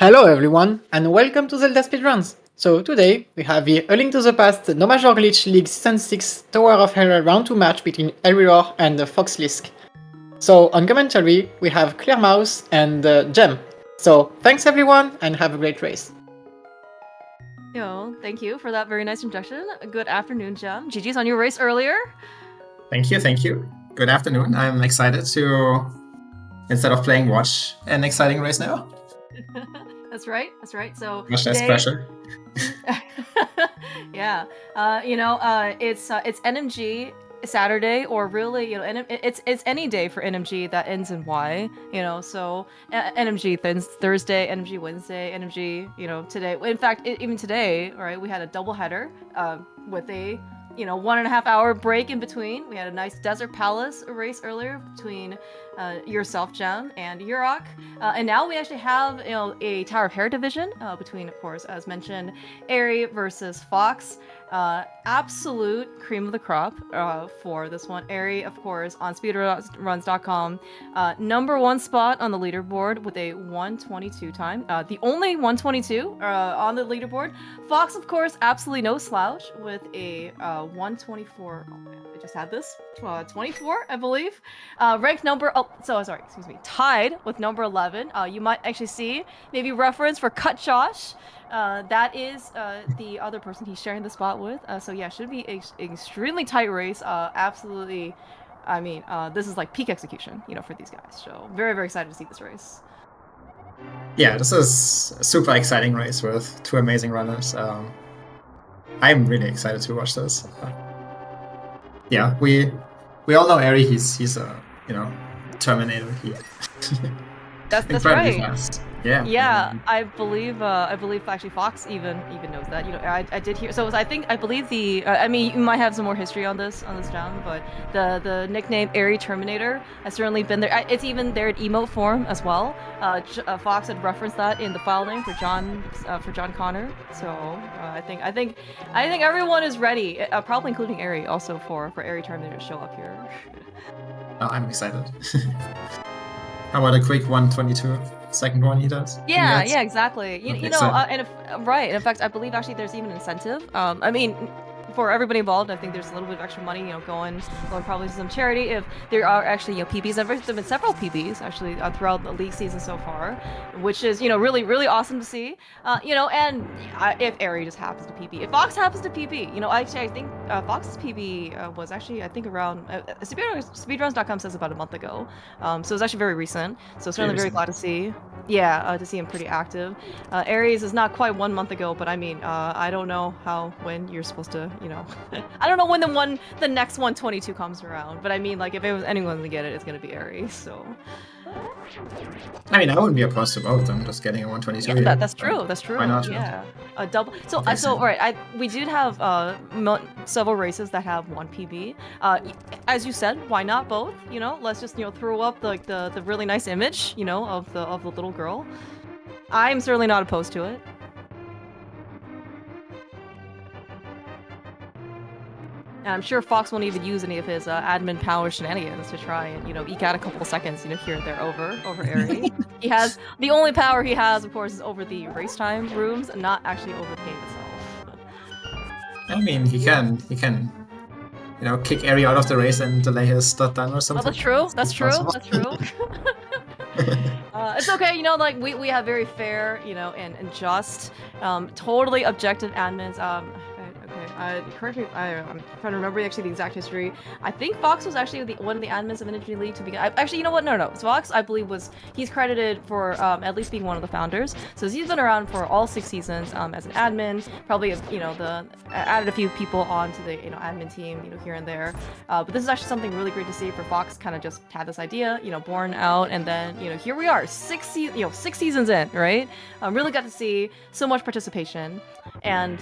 Hello everyone, and welcome to ZeldaSpeedRuns. So today, we have the A Link to the Past No Major Glitch League Season 6 Tower of Hera Round 2 match between Eriror and FoxLisk. So on commentary, we have Clear Mouse and Gem. So thanks everyone, and have a great race. Yo, thank you for that very nice introduction. Good afternoon, Gem. GG's on your race earlier. Thank you. Good afternoon. I'm excited to, instead of playing watch, an exciting race now. That's right. So much less pressure. Yeah, it's NMG Saturday, or really, it's any day for NMG that ends in Y. So NMG Thursday, NMG Wednesday, NMG, today. In fact, even today, right, we had a double header with a 1.5 hour break in between. We had a nice Desert Palace race earlier between yourself, Gem, and Yurok. And now we actually have, a Tower of Hera division between, of course, as mentioned, Eri versus Fox. Absolute cream of the crop for this one. Eri, of course, on speedruns.com, #1 spot on the leaderboard with a 1:22 time. The only 1:22 on the leaderboard. Fox, of course, absolutely no slouch with a 1:24. Oh man, I just had this. 24, I believe. Ranked number. Tied with number 11. You might actually see maybe reference for Cut Josh. That is the other person he's sharing the spot with. So yeah, should be an extremely tight race. Absolutely. I mean, this is like peak execution, for these guys. So very, very excited to see this race. Yeah, this is a super exciting race with two amazing runners. I'm really excited to watch this. Yeah, we all know Eri. He's a Terminator. That's right. Fast. Yeah. Yeah, I believe actually Fox even knows that. I did hear. So I believe the. I mean, you might have some more history on this John, but the nickname Eri Terminator has certainly been there. It's even there in emote form as well. Fox had referenced that in the file name for John Connor. So I think everyone is ready, probably including Eri, also for Eri Terminator to show up here. Oh, I'm excited. How about a quick 1:22 second one he does? Yeah, exactly. Right. In fact, I believe actually there's even incentive. I mean, for everybody involved, I think there's a little bit of extra money, going probably to some charity if there are actually PBs. There've been several PBs actually throughout the league season so far, which is really, really awesome to see. And if Eri just happens to PB, if Fox happens to PB, I think Fox's PB was actually around Speedruns.com says about a month ago. So it's actually very recent. So certainly very glad to see. Yeah, to see him pretty active. Aries is not quite 1 month ago, but I mean, I don't know when you're supposed to, I don't know when the next 1:22 comes around, but I mean, like, if it was anyone to get it, it's gonna be Aries. So. I mean, I wouldn't be opposed to both. I'm just getting a 1:22. Yeah, that's true. That's true. Why not? Yeah, a double. So all right. We did have several races that have 1 PB. As you said, why not both? Let's just throw up the really nice image, of the little girl. I'm certainly not opposed to it. And I'm sure Fox won't even use any of his admin power shenanigans to try and, eke out a couple of seconds, here and there over Eri. The only power he has, of course, is over the race time rooms, and not actually over the game itself. I mean, he can, kick Eri out of the race and delay his stud done or something. Oh, that's true. It's okay, we have very fair, and just, totally objective admins. Correct me. I'm trying to remember actually the exact history. I think Fox was actually one of the admins of Energy League to begin. Actually, you know what? No. Fox, I believe, he's credited for at least being one of the founders. So he's been around for all 6 seasons as an admin. Probably, added a few people onto the admin team, here and there. But this is actually something really great to see for Fox. Kind of just had this idea, born out, and then here we are, 6 seasons in, right? Really got to see so much participation, and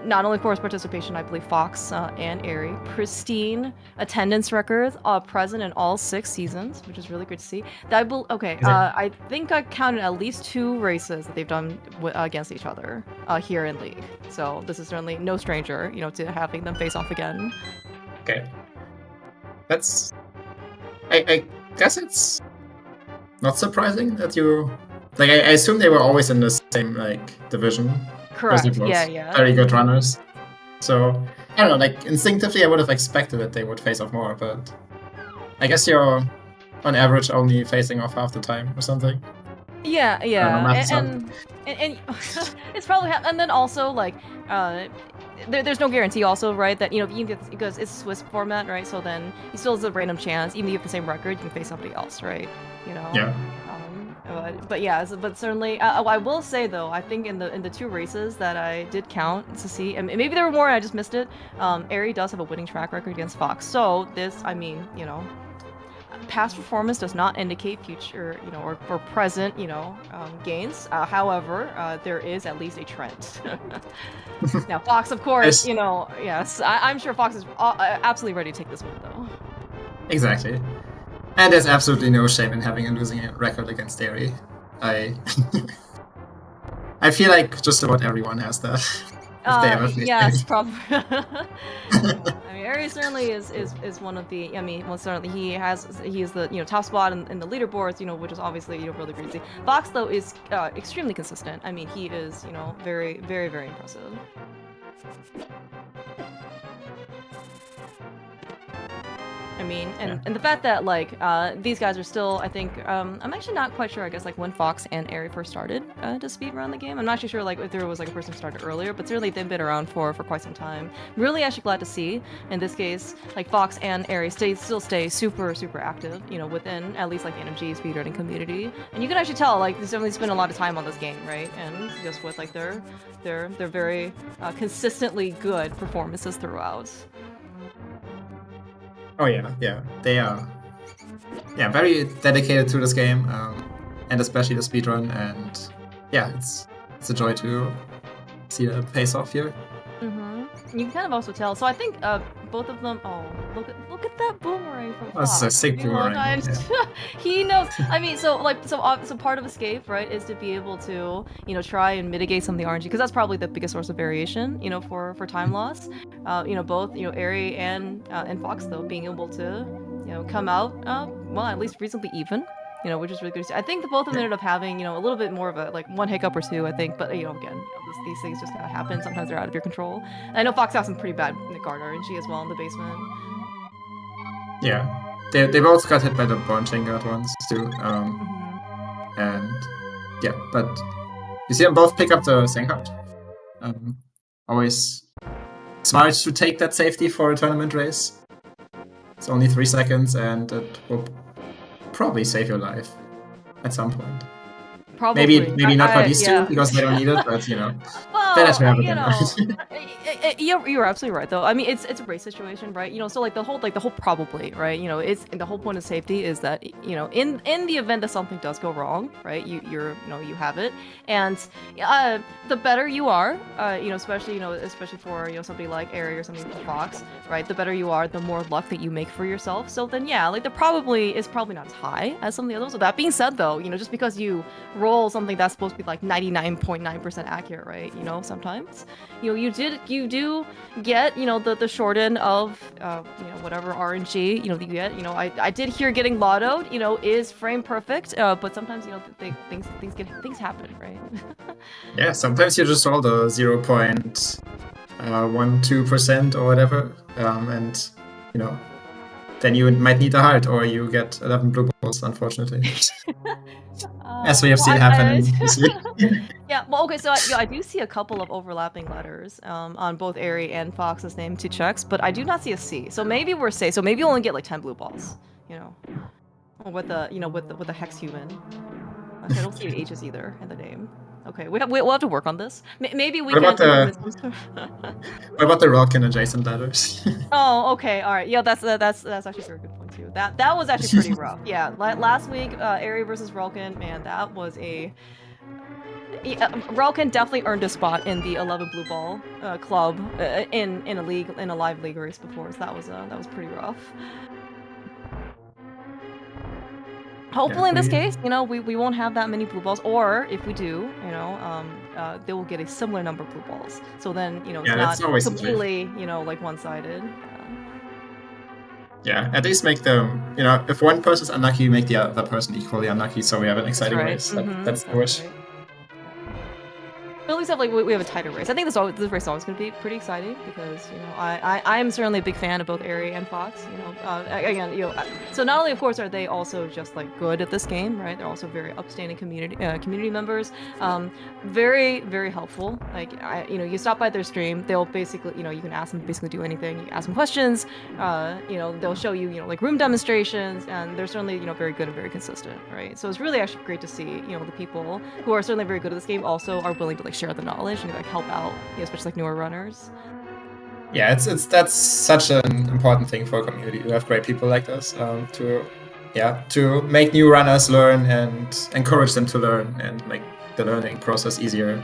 not only, of course, participation, I believe Fox and Eri, pristine attendance records present in all 6 seasons, which is really good to see. I think I counted at least 2 races that they've done against each other here in League. So this is certainly no stranger, to having them face off again. Okay. I guess it's not surprising that you Like I assume they were always in the same like division. Correct. Those are both Yeah. very good runners. So I don't know. Like instinctively, I would have expected that they would face off more, but I guess you're on average only facing off half the time or something. Yeah, and and it's probably and then also like there's no guarantee also, right, that you get, because it's Swiss format, right, so then he still has a random chance, even if you have the same record, you can face somebody else, right, Yeah. But yeah, but certainly I will say though, I think in the 2 races that I did count to see, and maybe there were more and I just missed it, Eri does have a winning track record against Fox, so this, I mean, past performance does not indicate future, or present, gains. However, there is at least a trend. Now, Fox, of course, yes, I'm sure Fox is absolutely ready to take this win, though. Exactly. And there's absolutely no shame in having a losing record against Eri. I feel like just about everyone has that. Yes, probably. I mean, Eri certainly is one of the. I mean, well, certainly he is the top spot in the leaderboards, which is obviously really great to see. Fox though is extremely consistent. I mean, he is very very very impressive. I mean, and the fact that like these guys are still, I think, I'm actually not quite sure, I guess, like when Fox and Eri first started to speedrun the game. I'm not actually sure like if there was like a person who started earlier, but certainly they've been around for quite some time. Really actually glad to see, in this case, like Fox and Eri still stay super super active, within at least like the NMG speedrunning community. And you can actually tell like they certainly spend a lot of time on this game, right? And just with like their very consistently good performances throughout. Oh yeah, they are very dedicated to this game, and especially the speedrun, and yeah, it's a joy to see the pace off here. You can kind of also tell. So I think both of them. Oh, look at that boomerang from Fox. That's a sick boomerang. Yeah. He knows. I mean, so part of escape, right, is to be able to try and mitigate some of the RNG, because that's probably the biggest source of variation, for time loss. Both Eri and Fox though being able to come out well, at least reasonably even. Which is really good to see. I think the both of them ended up having, a little bit more of a, like, one hiccup or two, I think. But, again, these things just kind of happen. Sometimes they're out of your control. And I know Fox has some pretty bad guard RNG as well in the basement. Yeah. They both got hit by the branching guard ones, too. And, yeah, but you see them both pick up the same card. Always smart to take that safety for a tournament race. It's only 3 seconds, and it will probably save your life at some point. Probably. Maybe not for these two, because they don't need it, but well, better to have it. You're absolutely right, though. I mean, it's a race situation, right? So like the whole probably, right? It's the whole point of safety is that in the event that something does go wrong, right? You have it, and the better you are, especially for somebody like Eri or something like Fox, right? The better you are, the more luck that you make for yourself. So then like the probably is probably not as high as some of the others. So that being said, though, just because you roll something that's supposed to be like 99.9% accurate, right? Sometimes you do get the short end of whatever RNG that you get. I did hear getting lottoed is frame perfect, but sometimes things happen, right? Yeah, sometimes you just roll the 0.12% or whatever, and then you might need a heart, or you get 11 blue balls, unfortunately. As we have seen happen this week. Yeah, well, okay, so I do see a couple of overlapping letters on both Eri and Fox's name, 2 checks, but I do not see a C. So maybe we're safe. So maybe we'll only get like 10 blue balls, with the hex human. Okay, I don't see H's either in the name. Okay, we'll have to work on this. Maybe we can. What about the rock and adjacent letters? Oh, okay, all right. Yeah, that's actually a very good point too. That was actually pretty rough. Yeah, last week, Eri versus Relkin, man, that was a. Relkin definitely earned a spot in the 11 blue ball club in a live league race before. So that was pretty rough. Hopefully, in this case, we won't have that many blue balls, or if we do, they will get a similar number of blue balls. So then, it's not completely, like one-sided. Yeah, at least make them, if one person's unlucky, make the other person equally unlucky, so we have an exciting race. That's the wish. Right. But at least we have a tighter race. I think this race is always going to be pretty exciting because I am certainly a big fan of both Eri and Fox. Again, so not only of course are they also just like good at this game, right? They're also very upstanding community members. Very very helpful. Like you stop by their stream, they'll basically you can ask them to basically do anything. You can ask them questions. They'll show you like room demonstrations, and they're certainly very good and very consistent, right? So it's really actually great to see the people who are certainly very good at this game also are willing to like share the knowledge and like help out, especially like newer runners. Yeah, that's such an important thing for a community to have great people like this to make new runners learn and encourage them to learn and make the learning process easier.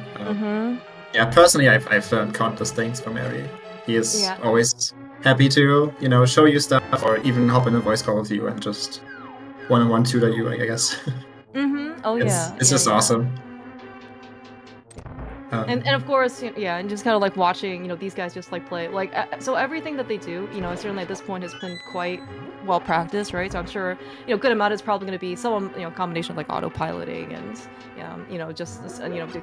Yeah, personally, I've learned countless things from Eri. He is always happy to show you stuff or even hop in a voice call with you and just one-on-one tutor you, I guess. Oh yeah, it's just awesome. And of course, and just kind of like watching, these guys just like play, like, so everything that they do, certainly at this point has been quite well practiced, right? So I'm sure, good amount is probably going to be some, combination of like autopiloting and, just,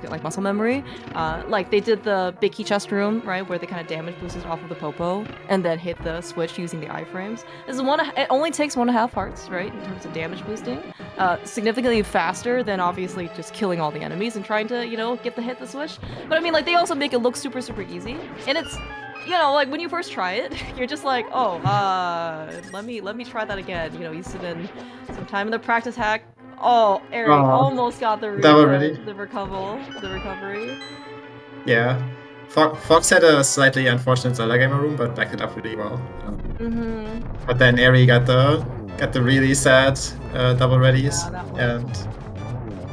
like muscle memory. Like they did the big key chest room, right? Where they kind of damage boosted off of the popo and then hit the switch using the iframes. It only takes 1.5 hearts, right? In terms of damage boosting. Significantly faster than obviously just killing all the enemies and trying to, hit the switch. But I mean, like, they also make it look super, super easy. And it's, like, when you first try it, you're just like, oh, let me try that again. You sit in some time in the practice hack. Oh, Eri almost got the recovery. Yeah. Fox had a slightly unfortunate Zelda gamer room, but backed it up really well. But then Eri got the really sad double readies. And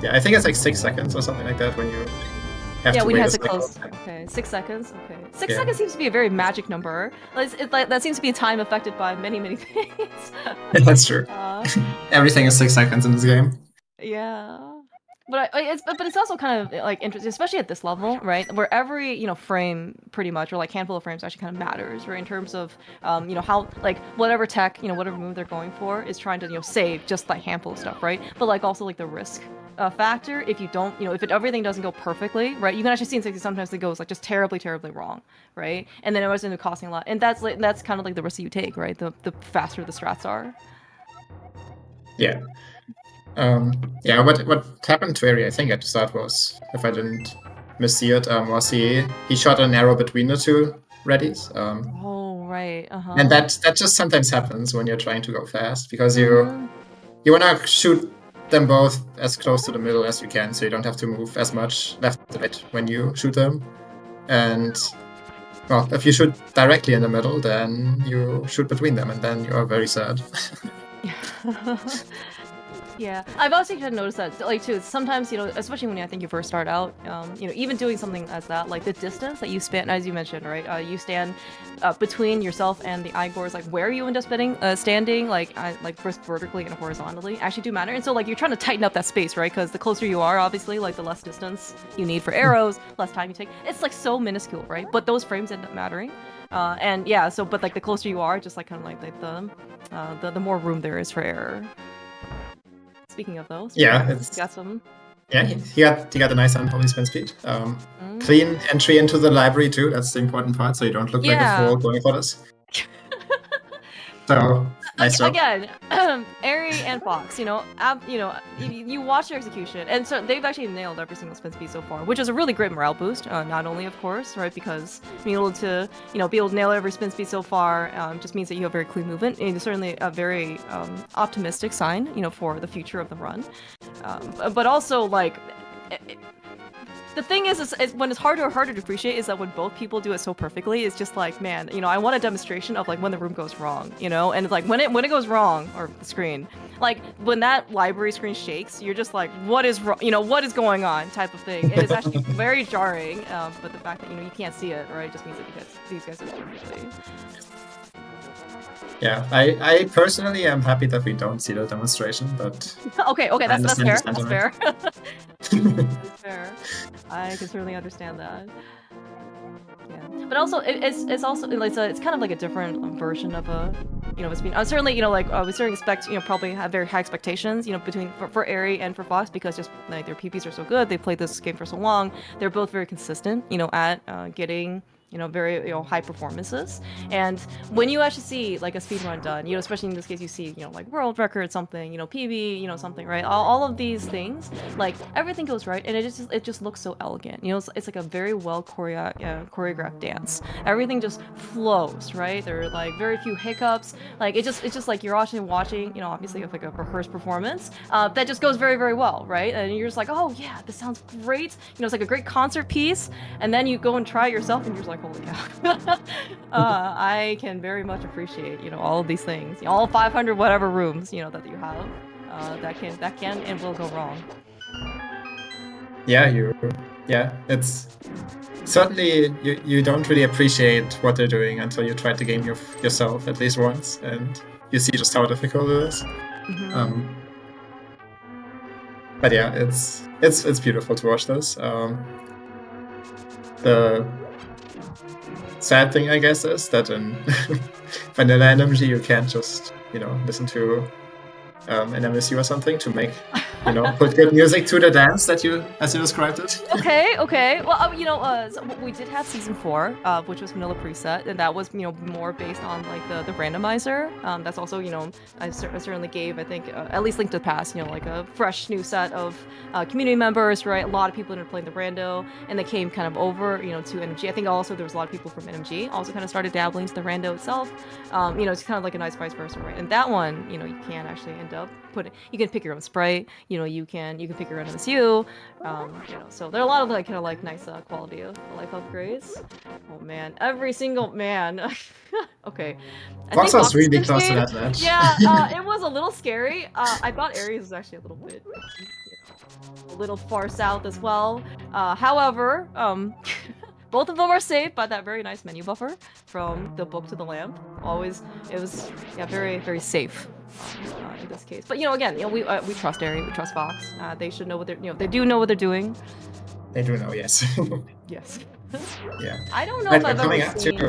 yeah, I think it's like 6 seconds or something like that when you we had to close. Okay, 6 seconds. Okay, 6 seconds seems to be a very magic number. That seems to be a time affected by many, many things. That's true. Everything is 6 seconds in this game. Yeah, but it's also kind of like interesting, especially at this level, right? Where every frame, pretty much, or like handful of frames, actually kind of matters, right? In terms of how like whatever tech, whatever move they're going for is trying to save just like handful of stuff, right? But like also like the risk factor, if you don't, if everything doesn't go perfectly, right? You can actually see in 60 sometimes it goes like just terribly, terribly wrong, right? And then it was into costing a lot, and that's kind of like the risk you take, right? The faster the strats are. Yeah. What happened to Eri, I think at the start was, if I didn't missee it, was he shot an arrow between the two readies. Oh right. And that just sometimes happens when you're trying to go fast because you wanna shoot them both as close to the middle as you can, so you don't have to move as much left to right when you shoot them. And well, if you shoot directly in the middle, then you shoot between them, and then you are very sad. Yeah, I've also kind of noticed that, like, too, sometimes, especially when I think you first start out, even doing something as that, like the distance that you span, as you mentioned, right, you stand between yourself and the Igors, like where you end up standing, like first vertically and horizontally, actually do matter. And so, like, you're trying to tighten up that space, right, because the closer you are, obviously, like, the less distance you need for arrows, less time you take. It's, like, so minuscule, right, but those frames end up mattering. And yeah, so, but, like, the closer you are, just, like, kind of like the more room there is for error. Speaking of those, it's got some. Yeah, he got a nice unholy spin speed. Clean entry into the library too. That's the important part, so you don't look like a fool going for this. So nice job. Again, Eri and Fox, you watch their execution, and so they've actually nailed every single spin speed so far, which is a really great morale boost. Not only, of course, right, because being able to, be able to nail every spin speed so far just means that you have very clean movement, and it's certainly a very optimistic sign, for the future of the run. But also, like. The thing is when it's harder to appreciate is that when both people do it so perfectly, it's just like, man, I want a demonstration of like when the room goes wrong, and it's like when it goes wrong, or the screen, like when that library screen shakes, you're just like, what is wrong, what is going on, type of thing. It is actually very jarring, but the fact that you can't see it, right, just means that these guys are perfectly. Yeah, I personally am happy that we don't see the demonstration, but okay, that's fair. That's fair. That's fair. I can certainly understand that. Yeah. but also it's also it's kind of like a different version of a a speed. Certainly we certainly expect probably have very high expectations between for Eri and for Fox, because just like their PPs are so good, they played this game for so long. They're both very consistent at getting very high performances. And when you actually see like a speedrun done, especially in this case, you see like world record something, PB, something, right? All of these things, like everything goes right, and it just looks so elegant. It's like a very well choreographed dance. Everything just flows, right? There are like very few hiccups. Like it's just like you're watching, obviously of like a rehearsed performance that just goes very, very well, right? And you're just like, oh yeah, this sounds great. It's like a great concert piece, and then you go and try it yourself, and you're just like, holy cow. I can very much appreciate all of these things, all 500 whatever rooms that you have that can and will go wrong. Yeah, it's certainly you don't really appreciate what they're doing until you try the game yourself at least once, and you see just how difficult it is. Mm-hmm. But yeah, it's beautiful to watch this. The sad thing, I guess, is that in vanilla NMG you can't just listen to an MSU or something to make put good music to the dance as you described it. Okay. Well, so we did have season 4, which was vanilla preset, and that was more based on like the randomizer. That's also I certainly gave, I think, at least Link to the Past, like a fresh new set of community members, right? A lot of people ended up playing the rando, and they came kind of over to NMG. I think also there was a lot of people from NMG also kind of started dabbling into the rando itself. It's kind of like a nice vice versa, right? And that one, you can actually end up you can pick your own sprite, you can pick your own MSU, so there are a lot of like kind of like nice quality of life upgrades. Oh man, every single man. Okay. Fox was really close to that match. Yeah, it was a little scary. I thought Ares was actually a little bit, a little far south as well. However, both of them are saved by that very nice menu buffer from the book to the lamp. It was very, very safe in this case. But again, we trust Eri, we trust Fox. They should know what they're, they do know what they're doing. They do know, yes. Yes. Yeah. I don't know if I've ever seen.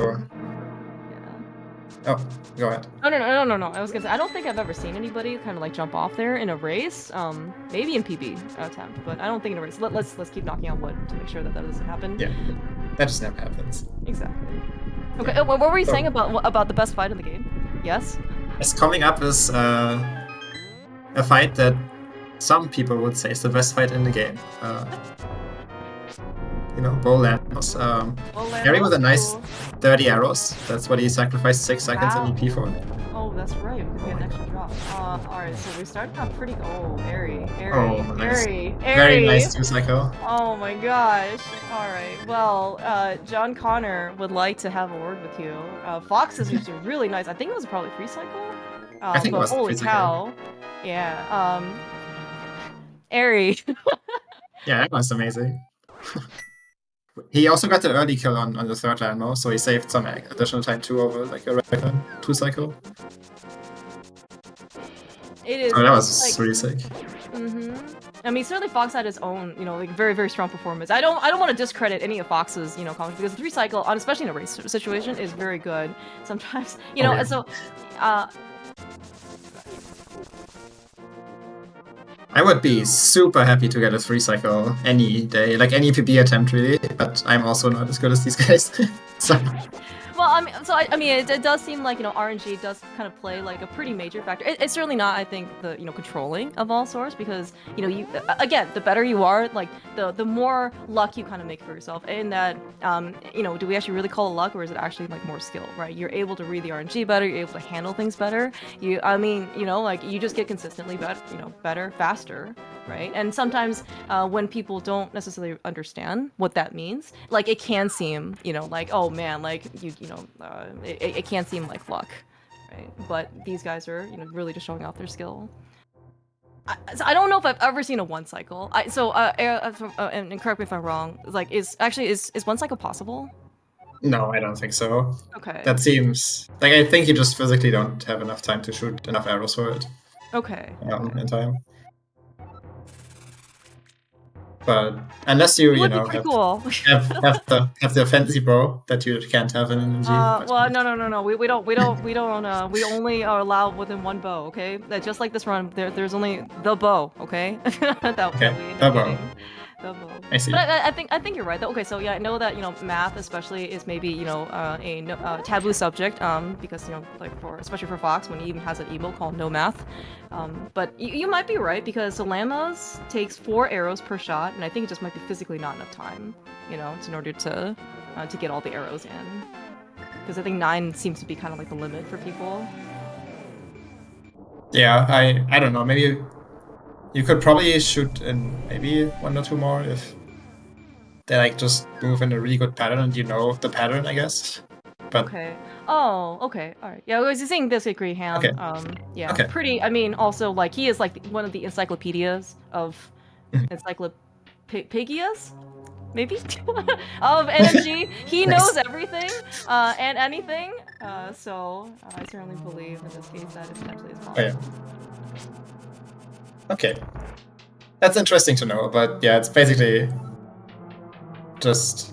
Oh, go ahead. No. I was gonna say, I don't think I've ever seen anybody kind of like jump off there in a race. Maybe in PB attempt, but I don't think in a race. Let's keep knocking on wood to make sure that doesn't happen. Yeah, that just never happens. Exactly. Okay, yeah. What were you saying about the best fight in the game? Yes? It's coming up is a fight that some people would say is the best fight in the game. Bow Landos. Eri with a nice 30 arrows. That's what he sacrificed 6 seconds in EP for. Oh, that's right, because we had an extra drop. Alright, so we started off pretty... Oh, Eri. Oh, nice. Eri. Very nice 2-cycle. Oh my gosh. Alright, well, John Connor would like to have a word with you. Fox is usually really nice. I think it was probably 3-cycle? I think it was holy cow. Yeah, Eri. Yeah, that was amazing. He also got the early kill on the 3rd landmo, so he saved some additional time too over like a record 2-cycle. It is. Oh, that was like, really sick. I mean, certainly Fox had his own, like very, very strong performance. I don't want to discredit any of Fox's, comments, because the 3-cycle, especially in a race situation, is very good. Sometimes, and so, I would be super happy to get a 3-cycle any day, like any PB attempt really, but I'm also not as good as these guys. So. Well, I mean, it does seem like RNG does kind of play like a pretty major factor. It's certainly not, I think, the controlling of all sorts, because you again, the better you are, like the more luck you kind of make for yourself. In that, do we actually really call it luck, or is it actually like more skill, right? You're able to read the RNG better, you're able to handle things better. Like you just get consistently better, faster, right? And sometimes when people don't necessarily understand what that means, like it can seem, like, oh man, like it can seem like luck, right? But these guys are, really just showing off their skill. I don't know if I've ever seen a 1-cycle. And correct me if I'm wrong. Like, is 1-cycle possible? No, I don't think so. Okay. That seems like I think you just physically don't have enough time to shoot enough arrows for it. Okay. In time. But unless you, It you would be know, pretty cool. have the fancy bow that you can't have in NMG. Well, no. We don't. We only are allowed within one bow. Okay, just like this run, there's only the bow. Okay, that we end the up bow. getting. The bow. I see. But I think you're right though. Okay, so yeah, I know that math especially is maybe a taboo subject because like especially for Fox when he even has an emote called no math. But you might be right because Llamas takes 4 arrows per shot, and I think it just might be physically not enough time, in order to get all the arrows in. Because I think 9 seems to be kind of like the limit for people. Yeah, I don't know. Maybe you could probably shoot in maybe 1 or 2 more if they like just move in a really good pattern and you know the pattern, I guess. But okay. Oh, okay. All right. Yeah, I was just saying this with Graham. Okay. Yeah. Okay. Pretty. I mean, also like he is like one of the encyclopedias of encyclopedias, maybe of NMG. He knows everything and anything. So I certainly believe in this case that it potentially is possible. Oh, yeah. Okay. That's interesting to know, but yeah, it's basically just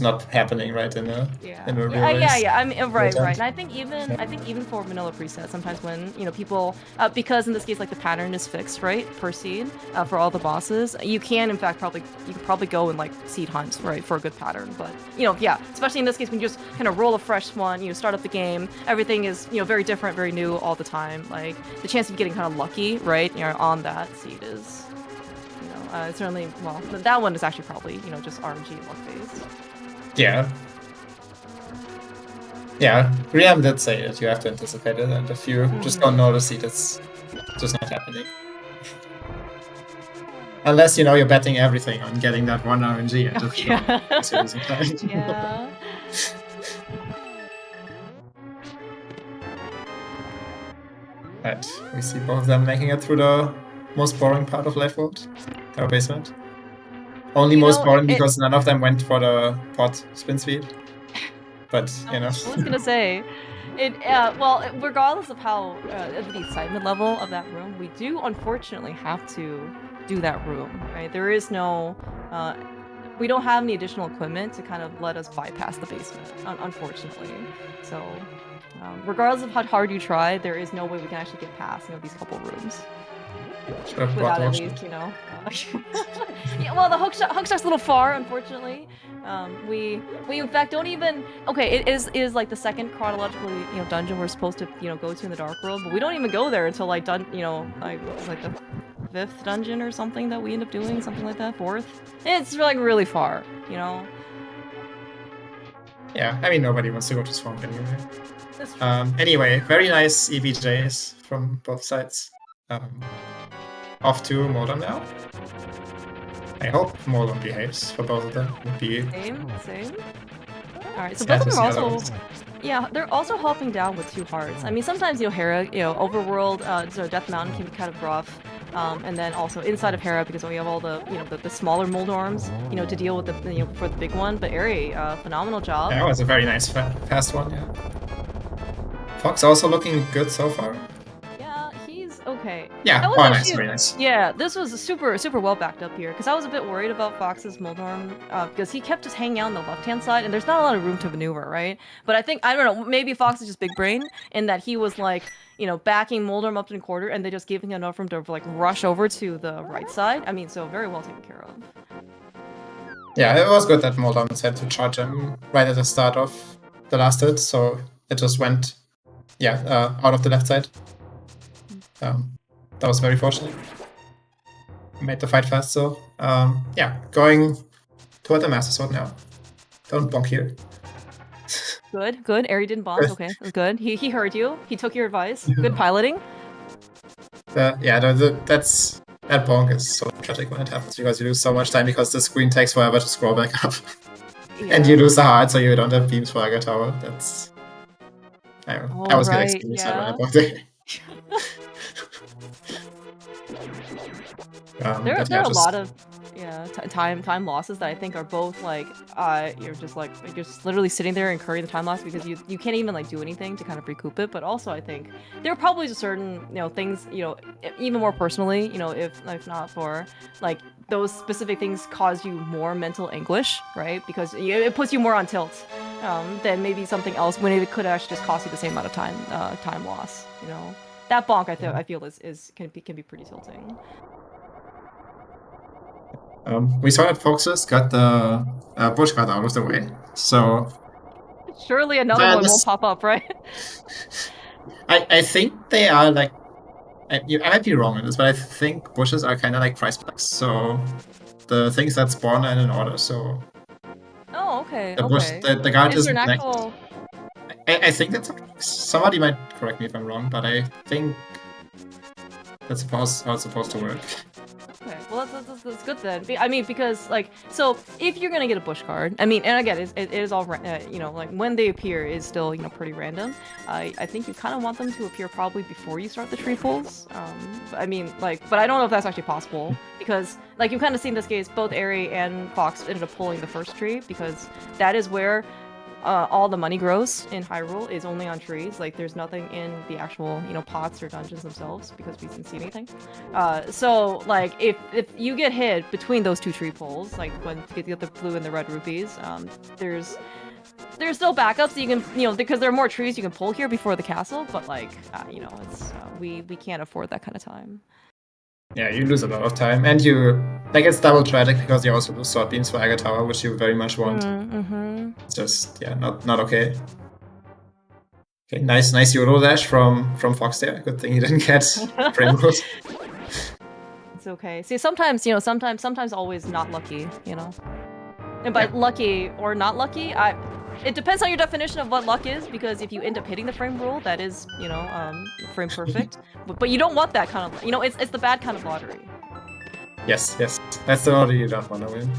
not happening right in a real race. Yeah. I mean, right. And I think even for vanilla presets, sometimes when people because in this case like the pattern is fixed right per seed for all the bosses, you can in fact probably go and like seed hunt right for a good pattern. But especially in this case when you just kind of roll a fresh one, start up the game, everything is very different, very new all the time. Like the chance of getting kind of lucky right on that seed is certainly that one is actually probably just RNG luck based. Yeah. Yeah, Graham did say that you have to anticipate it, and if you just don't know the seed, it's just not happening. Unless you're betting everything on getting that 1 RNG and just losing time. Yeah. Right, we see both of them making it through the most boring part of Life World, Terror Basement. Only most boring because none of them went for the pot spin speed. But I was gonna say, well, regardless of how the excitement level of that room, we do unfortunately have to do that room, right? There is no, we don't have any additional equipment to kind of let us bypass the basement, unfortunately. So, regardless of how hard you try, there is no way we can actually get past these couple rooms. Without at least, yeah, well, the hookshot's a little far, unfortunately. We in fact don't even. Okay, it is like the second chronologically dungeon we're supposed to go to in the Dark World, but we don't even go there until like the 5th dungeon or something that we end up doing, something like that, 4th. It's like really far, Yeah, I mean nobody wants to go to Swamp anyway. Anyway, very nice EVJs from both sides. Off to Moldon now. I hope Moldon behaves for both of them. Would be same. Alright, so both of them are also they're also hopping down with 2 hearts. I mean sometimes Hera, overworld so Death Mountain can be kind of rough. And then also inside of Hera because we have all the the smaller Moldorms, to deal with the for the big one. But Eri, phenomenal job. That was a very nice fast one, yeah. Fox also looking good so far. He's okay. Yeah, nice, very nice. Yeah, this was super well backed up here because I was a bit worried about Fox's Moldorm because he kept just hanging out on the left-hand side and there's not a lot of room to maneuver, right? But I don't know, maybe Fox is just big brain in that he was like, backing Moldorm up in quarter and they just giving enough room to like rush over to the right side. I mean, so very well taken care of. Yeah, it was good that Moldorm had to charge him right at the start of the last hit, so it just went out of the left side. That was very fortunate. Made the fight fast, so going toward the Master Sword now. Don't bonk here. Good. Eri didn't bonk. Okay, that's good. He heard you. He took your advice. Good piloting. That bonk is so tragic when it happens because you lose so much time because the screen takes forever to scroll back up. And you lose the heart, so you don't have beams for Aga Tower. That's... I was getting extremely sad when I bonked it. There are a lot of time losses that I think are both like you're just literally sitting there incurring the time loss because you can't even like do anything to kind of recoup it. But also I think there are probably just certain things even more personally if not for like those specific things cause you more mental anguish, right? Because it puts you more on tilt than maybe something else when it could actually just cost you the same amount of time loss. You know, that bonk I feel can be pretty tilting. We saw that FoxLisk got the bush guard out of the way, so surely another one won't pop up, right? I think they are like. I might be wrong on this, but I think bushes are kind of like price blocks. So the things that spawn are in an order. So oh, okay. the bush, the guard is isn't there an actual... I think that's somebody might correct me if I'm wrong, but I think that's how it's supposed to work. Okay, well that's good then. I mean, because like, so if you're gonna get a bush card, I mean, and again, it is all you know, like when they appear is still, you know, pretty random. I think you kind of want them to appear probably before you start the tree pulls. I mean, like, but I don't know if that's actually possible because, like, you've kind of seen this case, both Eri and Fox ended up pulling the first tree because that is where all the money grows in Hyrule is only on trees. Like, there's nothing in the actual, you know, pots or dungeons themselves because we didn't see anything. So, like, if you get hit between those two tree pulls, like when you get the blue and the red rupees, there's still backups that you can, you know, because there are more trees you can pull here before the castle. But like, you know, it's we can't afford that kind of time. Yeah, you lose a lot of time, and you like it's double tragic because you also lose sword beams for Agatawa, which you very much want. It's just not okay. Okay, nice Euro dash from Fox there. Good thing he didn't get frame rate. It's okay. See, sometimes, you know, sometimes always not lucky, you know. And by lucky or not lucky, it depends on your definition of what luck is, because if you end up hitting the frame rule, that is, you know, frame perfect. But you don't want that kind of, you know, it's the bad kind of lottery. Yes, that's the lottery you don't want to win.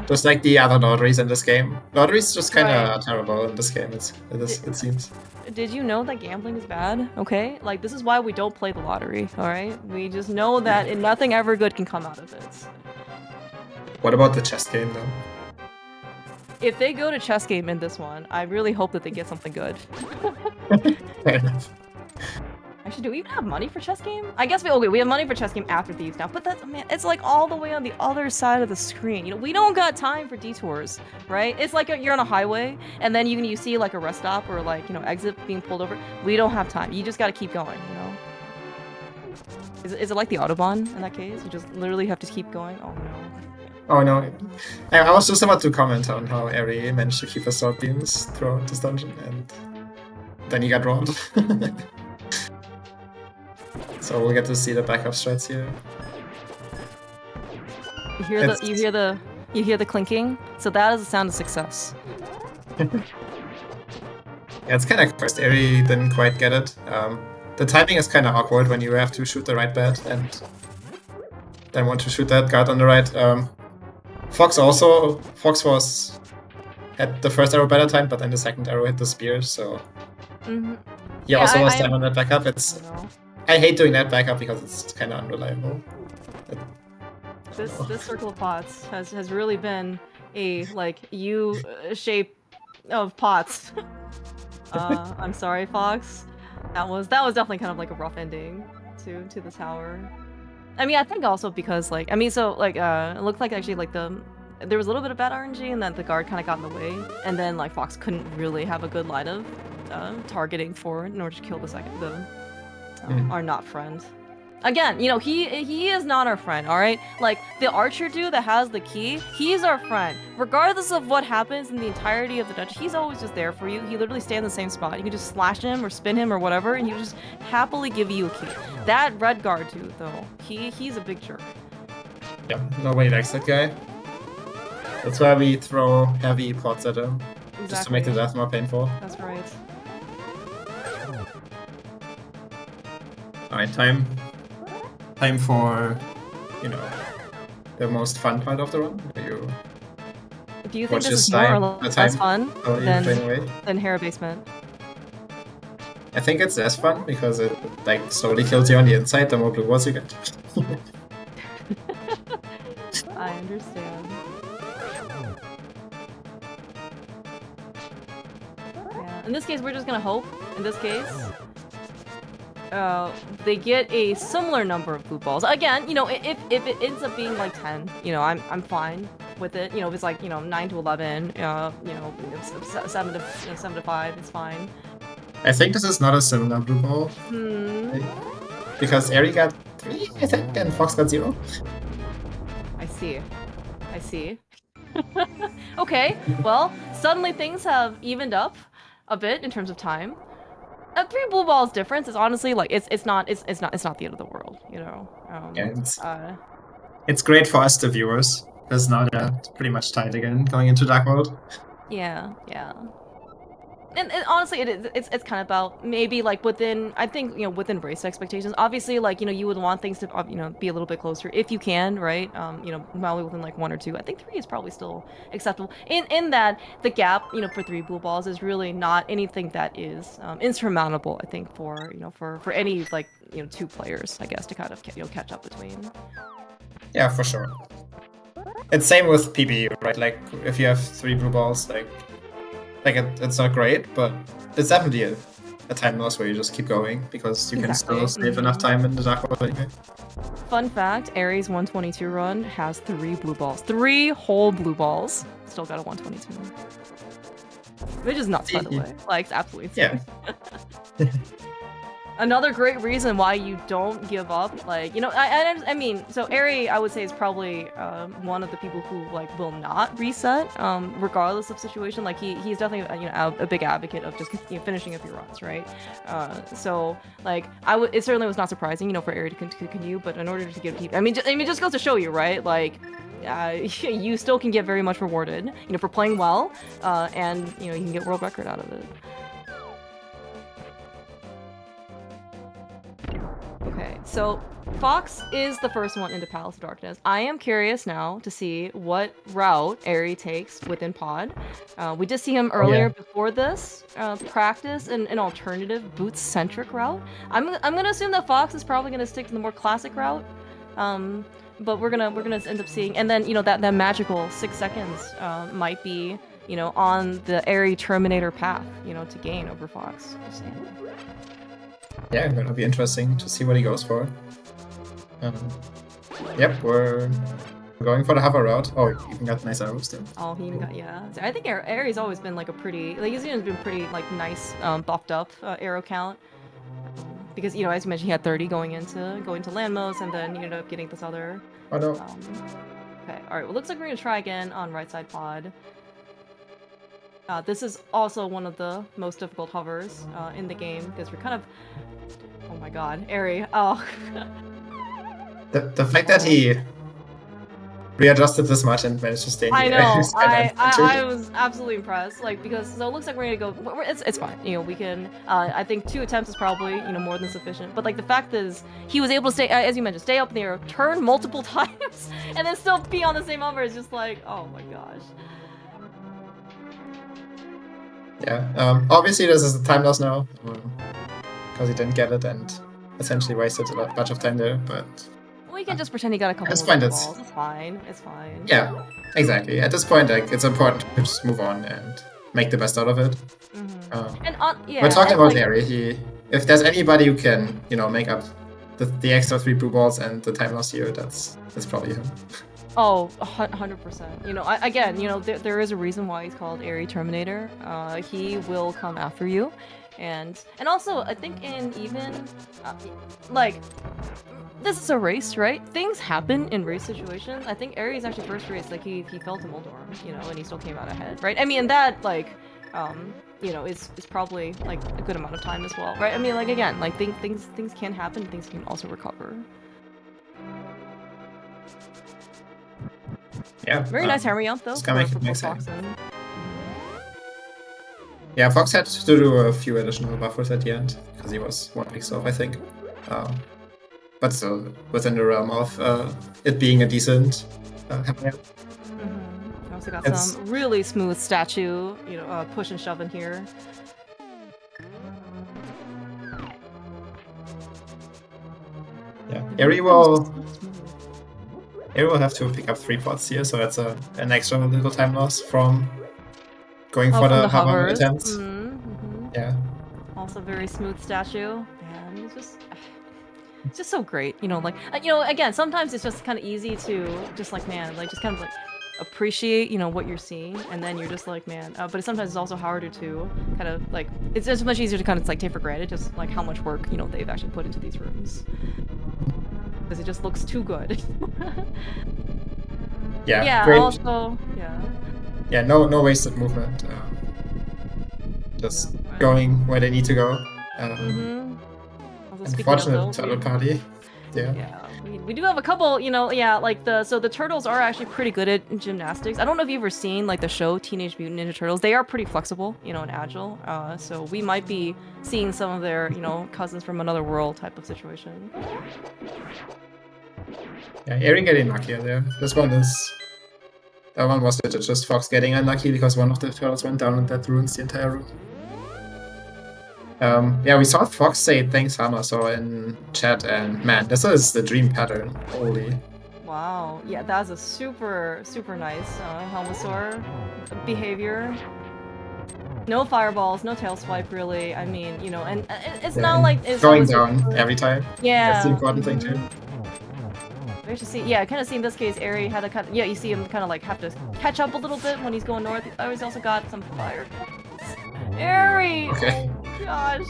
Just like the other lotteries in this game. Lotteries just kind of terrible in this game, it seems. Did you know that gambling is bad? Okay? Like, this is why we don't play the lottery, alright? We just know that nothing ever good can come out of it. What about the chess game, though? If they go to chess game in this one, I really hope that they get something good. Fair enough. Actually, do we even have money for chess game? I guess we have money for chess game after these now, but that's, man, it's like all the way on the other side of the screen. You know, we don't got time for detours, right? It's like you're on a highway, and then you see like a rest stop or like, you know, exit being pulled over. We don't have time. You just gotta keep going, you know? Is it like the Autobahn in that case? You just literally have to keep going? Oh no. Oh no. I was just about to comment on how Eri managed to keep his sword beams throughout this dungeon, and then he got robbed. So we'll get to see the backup strats here. You hear the clinking? So that is the sound of success. Yeah, it's kind of cursed. Eri didn't quite get it. The timing is kind of awkward when you have to shoot the right bet and then want to shoot that guard on the right. Fox had the first arrow better time, but then the second arrow hit the spear, so he also lost time on that backup. I hate doing that backup because it's kind of unreliable. This circle of pots has really been a like U shape of pots. I'm sorry, Fox. That was definitely kind of like a rough ending to the tower. I mean, I think also because like it looked like actually like there was a little bit of bad RNG, and then the guard kind of got in the way, and then like Fox couldn't really have a good line of targeting in order to kill our not friend. Again, you know, he is not our friend, alright? Like, the archer dude that has the key, he's our friend. Regardless of what happens in the entirety of the dungeon, he's always just there for you. He literally stands in the same spot. You can just slash him or spin him or whatever, and he'll just happily give you a key. That red guard dude, though, he's a big jerk. Yeah, nobody likes that guy. That's why we throw heavy pots at him. Exactly. Just to make the death more painful. That's right. Alright, time for, you know, the most fun part of the run. Do you think this is more or less fun than Hera Basement? I think it's less fun because it like slowly kills you on the inside the more blue walls you get. I understand. Yeah. In this case, we're just gonna hope. In this case. they get a similar number of blue balls. Again, you know, if it ends up being like 10, you know, I'm fine with it. You know, if it's like, you know, 9 to 11, you know, 7 to 7 to 5, it's fine. I think this is not a similar blue ball. Because Eri got 3, I think, and Fox got 0. I see. Okay, well, suddenly things have evened up a bit in terms of time. 3 blue balls difference is honestly like it's not the end of the world, you know. Yeah, it's great for us, the viewers, because now they're pretty much tied again going into Dark World. Yeah. And honestly, it's kind of about maybe like within, I think, you know, within race expectations. Obviously, like, you know, you would want things to, you know, be a little bit closer if you can, right? You know, probably within like 1 or 2. I think 3 is probably still acceptable. In that the gap, you know, for 3 blue balls is really not anything that is insurmountable. I think for, you know, for any like, you know, 2 players, I guess, to kind of, you know, catch up between. Yeah, for sure. It's same with PB, right? Like if you have 3 blue balls, like it's not great, but it's definitely a time loss where you just keep going because you can still save enough time in the Dark World anyway. Fun fact, Aries 122 run has 3 blue balls. 3 whole blue balls. Still got a 122. Which is nuts, by the way. Like, it's absolutely insane. Yeah. Another great reason why you don't give up, like, you know, I mean, so Eri, I would say, is probably one of the people who, like, will not reset, regardless of situation. Like, he's definitely, you know, a big advocate of just, you know, finishing a few runs, right? So, like, it certainly was not surprising, you know, for Eri to continue, but in order to give people, I mean, it just goes to show you, right? Like, you still can get very much rewarded, you know, for playing well, and, you know, you can get world record out of it. Okay, so Fox is the first one into Palace of Darkness. I am curious now to see what route Eri takes within Pod. We did see him earlier before this practice an alternative boots-centric route. I'm gonna assume that Fox is probably gonna stick to the more classic route, but we're gonna end up seeing, and then, you know, that magical 6 seconds might be, you know, on the Eri Terminator path, you know, to gain over Fox. Just saying. Yeah, it'll be interesting to see what he goes for. Yep, we're going for the hover route. Oh, he even got nice arrows too. Oh, he even got, yeah. I think Eri's always been like a pretty, like, he's been pretty like nice, buffed up arrow count. Because, you know, as you mentioned, he had 30 going into Landmos, and then you ended up getting this other. Oh no. Okay, all right. Well, looks like we're gonna try again on right side pod. This is also one of the most difficult hovers in the game because we're kind of. Oh my god, Eri. Oh. The fact that he readjusted this much and managed to stay in the I air know. is kind of I was absolutely impressed. Like, because so it looks like we're gonna go. It's fine. You know, we can. I think 2 attempts is probably, you know, more than sufficient. But like the fact is, he was able to stay, as you mentioned, stay up in the air, turn multiple times, and then still be on the same hover. Is just like, oh my gosh. Yeah. Obviously, this is a time loss now because he didn't get it and essentially wasted a bunch of time there. But we can just pretend he got a couple of balls. It's fine. It's fine. Yeah, exactly. At this point, like, it's important to just move on and make the best out of it. We're talking about like, Eri. If there's anybody who can, you know, make up the extra 3 blue balls and the time loss here, that's probably him. Oh, 100%. You know, again, you know, there is a reason why he's called Eri Terminator. He will come after you, and also I think in even like. This is a race, right? Things happen in race situations. I think Eri's actually first race, like he fell to Moldorm, you know, and he still came out ahead, right? I mean, that like, you know, is probably like a good amount of time as well, right? I mean, like again, like things can happen, things can also recover. Yeah. Very nice hammer jump though. Just gotta make it make Fox sense. Yeah, Fox had to do a few additional buffers at the end because he was 1 pick off, I think. But still within the realm of it being a decent Also got some really smooth statue, you know, push and shove in here. Yeah, Eri will have to pick up 3 pots here, so that's an extra little time loss from going for the hover attempts. Yeah. Also very smooth statue. Yeah. man. It's just so great, you know, like, again, sometimes it's just kind of easy to just like, man, like just kind of like appreciate, you know, what you're seeing, and then you're just like, man, but sometimes it's also harder to kind of like, it's just much easier to kind of like take for granted just like how much work, you know, they've actually put into these rooms. Because it just looks too good. Yeah, great. Also, yeah, no wasted movement. Just going where they need to go. Unfortunate turtle party. Yeah, we do have a couple, you know, like the turtles are actually pretty good at gymnastics. I don't know if you've ever seen like the show Teenage Mutant Ninja Turtles. They are pretty flexible, you know, and agile. So we might be seeing some of their, you know, cousins from another world type of situation. Yeah, Eri getting luckier there. That one was just Fox getting unlucky because one of the turtles went down and that ruins the entire room. Yeah, we saw Fox say thanks Hamaso in chat, and man, this is the dream pattern. Holy. Wow, yeah, that's a super nice Helmasaur behavior. No fireballs, no tail swipe really. I mean, you know, and it's not like it's going down every time. Yeah, that's the important thing too. We actually see, kind of see in this case, Eri had to kind of, you see him kind of like have to catch up a little bit when he's going north. He's also got some fire. Eri! Okay. Oh, gosh.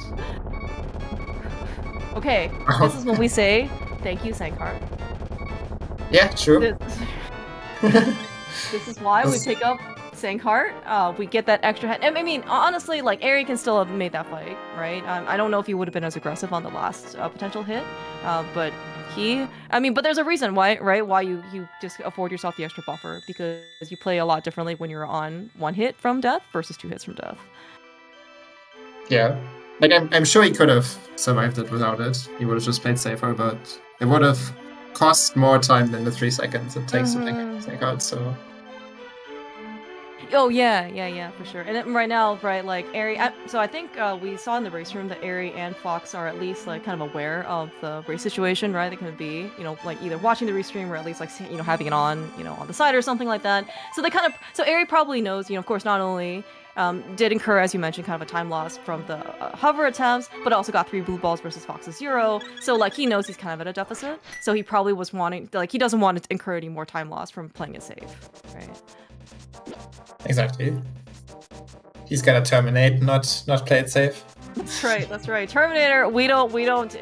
Okay, this is when we say, thank you, Sankar. Yeah, true. This is why we pick up Sankar. We get that extra head. I mean, honestly, like, Eri can still have made that fight, right? I don't know if he would have been as aggressive on the last potential hit, but but there's a reason why, right? Why you just afford yourself the extra buffer, because you play a lot differently when you're on 1 hit from death versus 2 hits from death. Yeah, like I'm sure he could have survived it without it. He would have just played safer, but it would have cost more time than the 3 seconds it takes to take out. So. Oh yeah, for sure. And right now, right, like Eri. So I think we saw in the race room that Eri and Fox are at least like kind of aware of the race situation, right? They can be, you know, like either watching the restream or at least like, you know, having it on, you know, on the side or something like that. So so Eri probably knows, you know, of course, not only did incur, as you mentioned, kind of a time loss from the hover attempts, but also got 3 blue balls versus Fox's 0. So like he knows he's kind of at a deficit. So he probably was wanting, like, he doesn't want to incur any more time loss from playing it safe, right? Exactly. He's gonna terminate, not play it safe. That's right. Terminator, we don't,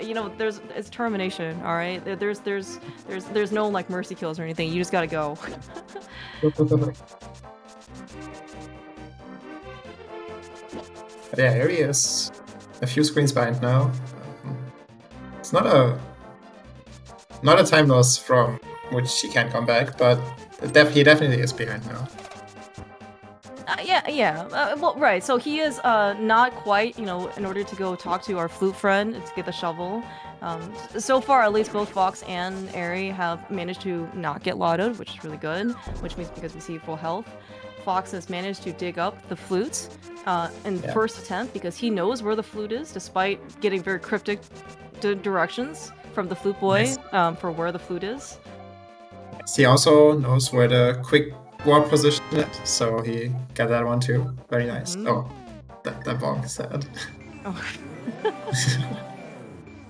you know, it's termination, all right? There's no like mercy kills or anything. You just gotta go. But yeah, here he is. A few screens behind now. It's not a time loss from which he can't come back, but he definitely is behind now. Well, right. So he is not quite, you know, in order to go talk to our flute friend to get the shovel. So far, at least both Fox and Eri have managed to not get lottoed, which is really good, which means because we see full health. Fox has managed to dig up the flute in the first attempt because he knows where the flute is, despite getting very cryptic directions from the flute boy for where the flute is. He also knows where the quick warp position is, so he got that one too. Very nice. Oh, that bonk is sad. Oh.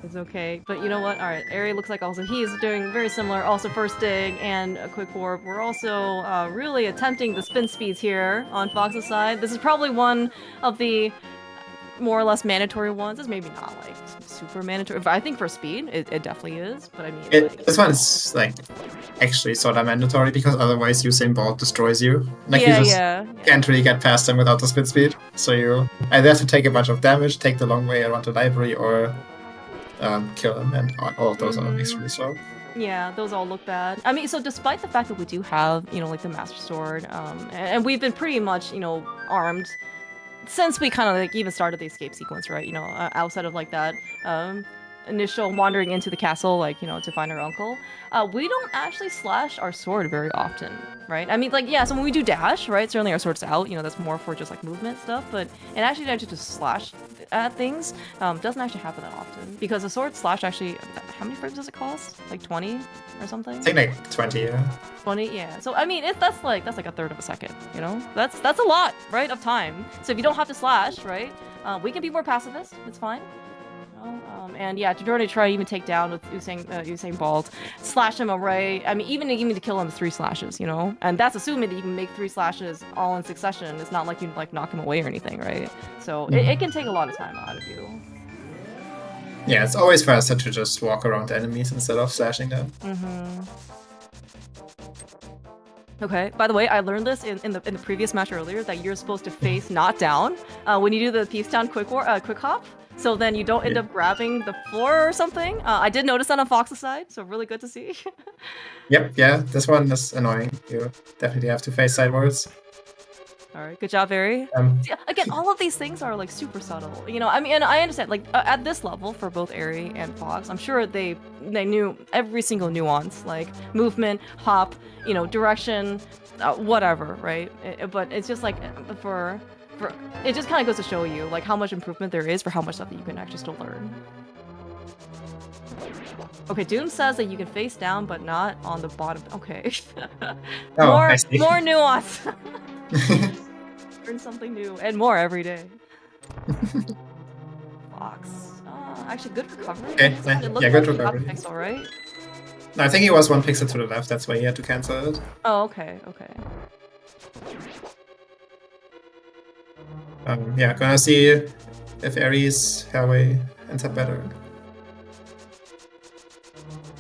It's okay, but you know what? All right, Eri looks like also he's doing very similar. Also first dig and a quick warp. We're also really attempting the spin speeds here on Fox's side. This is probably one of the more or less mandatory ones. It's maybe not like super mandatory, but I think for speed, it definitely is. But I mean, this one's like actually sort of mandatory because otherwise Usain Bolt destroys you. Like you just can't really get past him without the spin speed. So you either have to take a bunch of damage, take the long way around the library, or kill him, and all of those are extremely slow. Yeah, those all look bad. I mean, so despite the fact that we do have, you know, like the Master Sword, and we've been pretty much, you know, armed since we kind of like even started the escape sequence, right? You know, outside of like that initial wandering into the castle, like, you know, to find our uncle, we don't actually slash our sword very often, right? I mean, like, yeah, so when we do dash, right, certainly our sword's out, you know, that's more for just like movement stuff, but it actually just slash at things doesn't actually happen that often, because the sword slash actually, how many frames does it cost? Like 20 or something? I think like 20, yeah. 20, yeah. So I mean, that's like a third of a second, you know? That's a lot, right, of time. So if you don't have to slash, right, we can be more pacifist, it's fine. And yeah, to try even take down with Usain Bolt, slash him away. I mean, even to kill him, 3 slashes, you know. And that's assuming that you can make 3 slashes all in succession. It's not like you like knock him away or anything, right? So it can take a lot of time out of you. Yeah, it's always faster to just walk around enemies instead of slashing them. Okay, by the way, I learned this in the previous match earlier, that you're supposed to face not down when you do the Peace Down quick hop. So then you don't end up grabbing the floor or something. I did notice that on Fox's side, so really good to see. Yep, yeah, this one is annoying. You definitely have to face sideways. Alright, good job, Eri. See, again, all of these things are like super subtle. You know, I mean, and I understand, like, at this level, for both Eri and Fox, I'm sure they knew every single nuance, like movement, hop, you know, direction, whatever, right? But it's just like, it just kind of goes to show you like how much improvement there is for how much stuff that you can actually still learn. Okay, Doom says that you can face down, but not on the bottom. Okay. More nuance. Learn something new and more every day. Fox. Actually, good recovery. Okay, yeah, good recovery. Pixel, right? No, I think he was 1 pixel to the left. That's why he had to cancel it. Oh, okay, okay. Yeah, gonna see if Aries Hairway ends up better.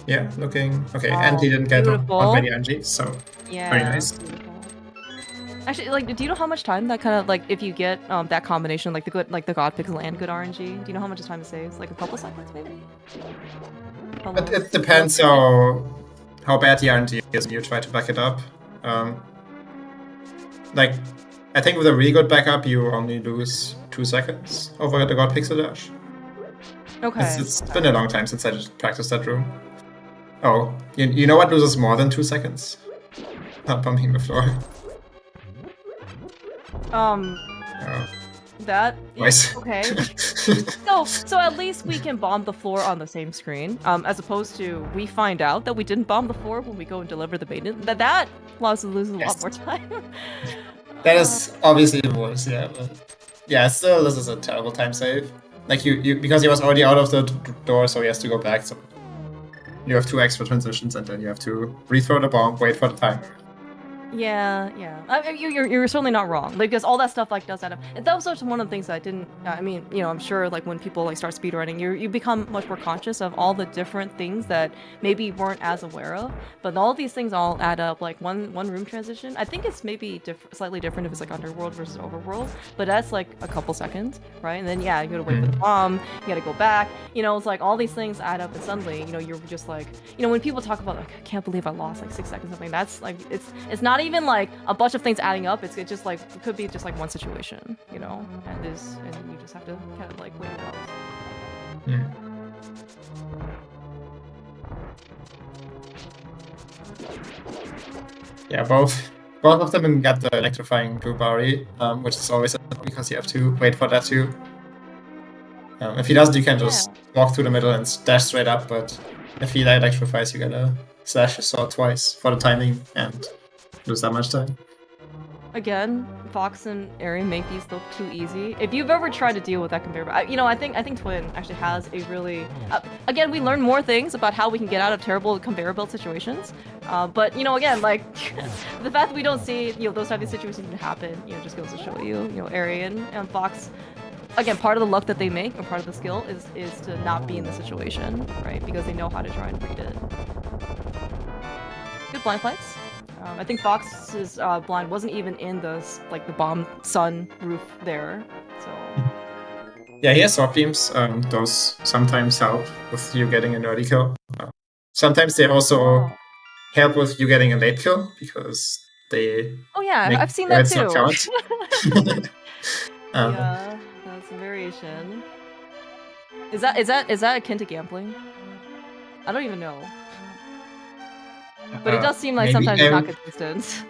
Yeah, looking okay, and he didn't get on many NG, so yeah, very nice. Beautiful. Actually, like, do you know how much time that kind of like if you get that combination, like the God Pixel and good RNG? Do you know how much time it saves? Like a couple seconds, maybe? It depends how bad the RNG is. You try to back it up. Like, I think with a really good backup, you only lose 2 seconds over the God Pixel dash. Okay. It's been a long time since I just practiced that room. Oh, you know what loses more than 2 seconds? Not bumping the floor. That Nice. Okay. so at least we can bomb the floor on the same screen, as opposed to we find out that we didn't bomb the floor when we go and deliver the bait. That allows us to lose a lot more time. That is obviously worse, yeah. But yeah, still this is a terrible time save. Like you because he was already out of the door, so he has to go back. So you have 2 extra transitions, and then you have to rethrow the bomb, wait for the timer. Yeah. I mean, you're certainly not wrong, like, because all that stuff like does add up. And that was also one of the things that I didn't. I mean, you know, I'm sure like when people like start speedrunning, you become much more conscious of all the different things that maybe you weren't as aware of. But all these things all add up. Like one room transition, I think it's maybe slightly different if it's like underworld versus overworld, but that's like a couple seconds, right? And then yeah, you gotta wait for the bomb, you gotta go back. You know, it's like all these things add up, and suddenly, you know, you're just like, you know, when people talk about like, I can't believe I lost like 6 seconds, something, that's like it's not even like a bunch of things adding up. It's just like it could be just like one situation, you know, and you just have to kind of like weigh it out. Yeah, both of them got the electrifying Blueberry, which is always because you have to wait for that too. If he doesn't, you can just walk through the middle and dash straight up. But if he electrifies, you gotta slash his sword twice for the timing and lose that much time. Again, Fox and Eri make these look too easy. If you've ever tried to deal with that comparable, you know, I think Twin actually has a really. Again, we learn more things about how we can get out of terrible conveyor belt situations. But you know, again, like the fact that we don't see, you know, those type of situations happen, you know, just goes to show you, you know, Eri and Fox. Again, part of the luck that they make, or part of the skill, is to not be in the situation, right? Because they know how to try and read it. Good blind fights. I think Fox's blind wasn't even in the bomb sun roof there, so. Yeah, he has sword beams. Those sometimes help with you getting an early kill. Sometimes they also help with you getting a late kill because they. Oh yeah, I've seen that too. Not yeah, that's a variation. Is that akin to gambling? I don't even know. But it does seem like sometimes it's not consistent.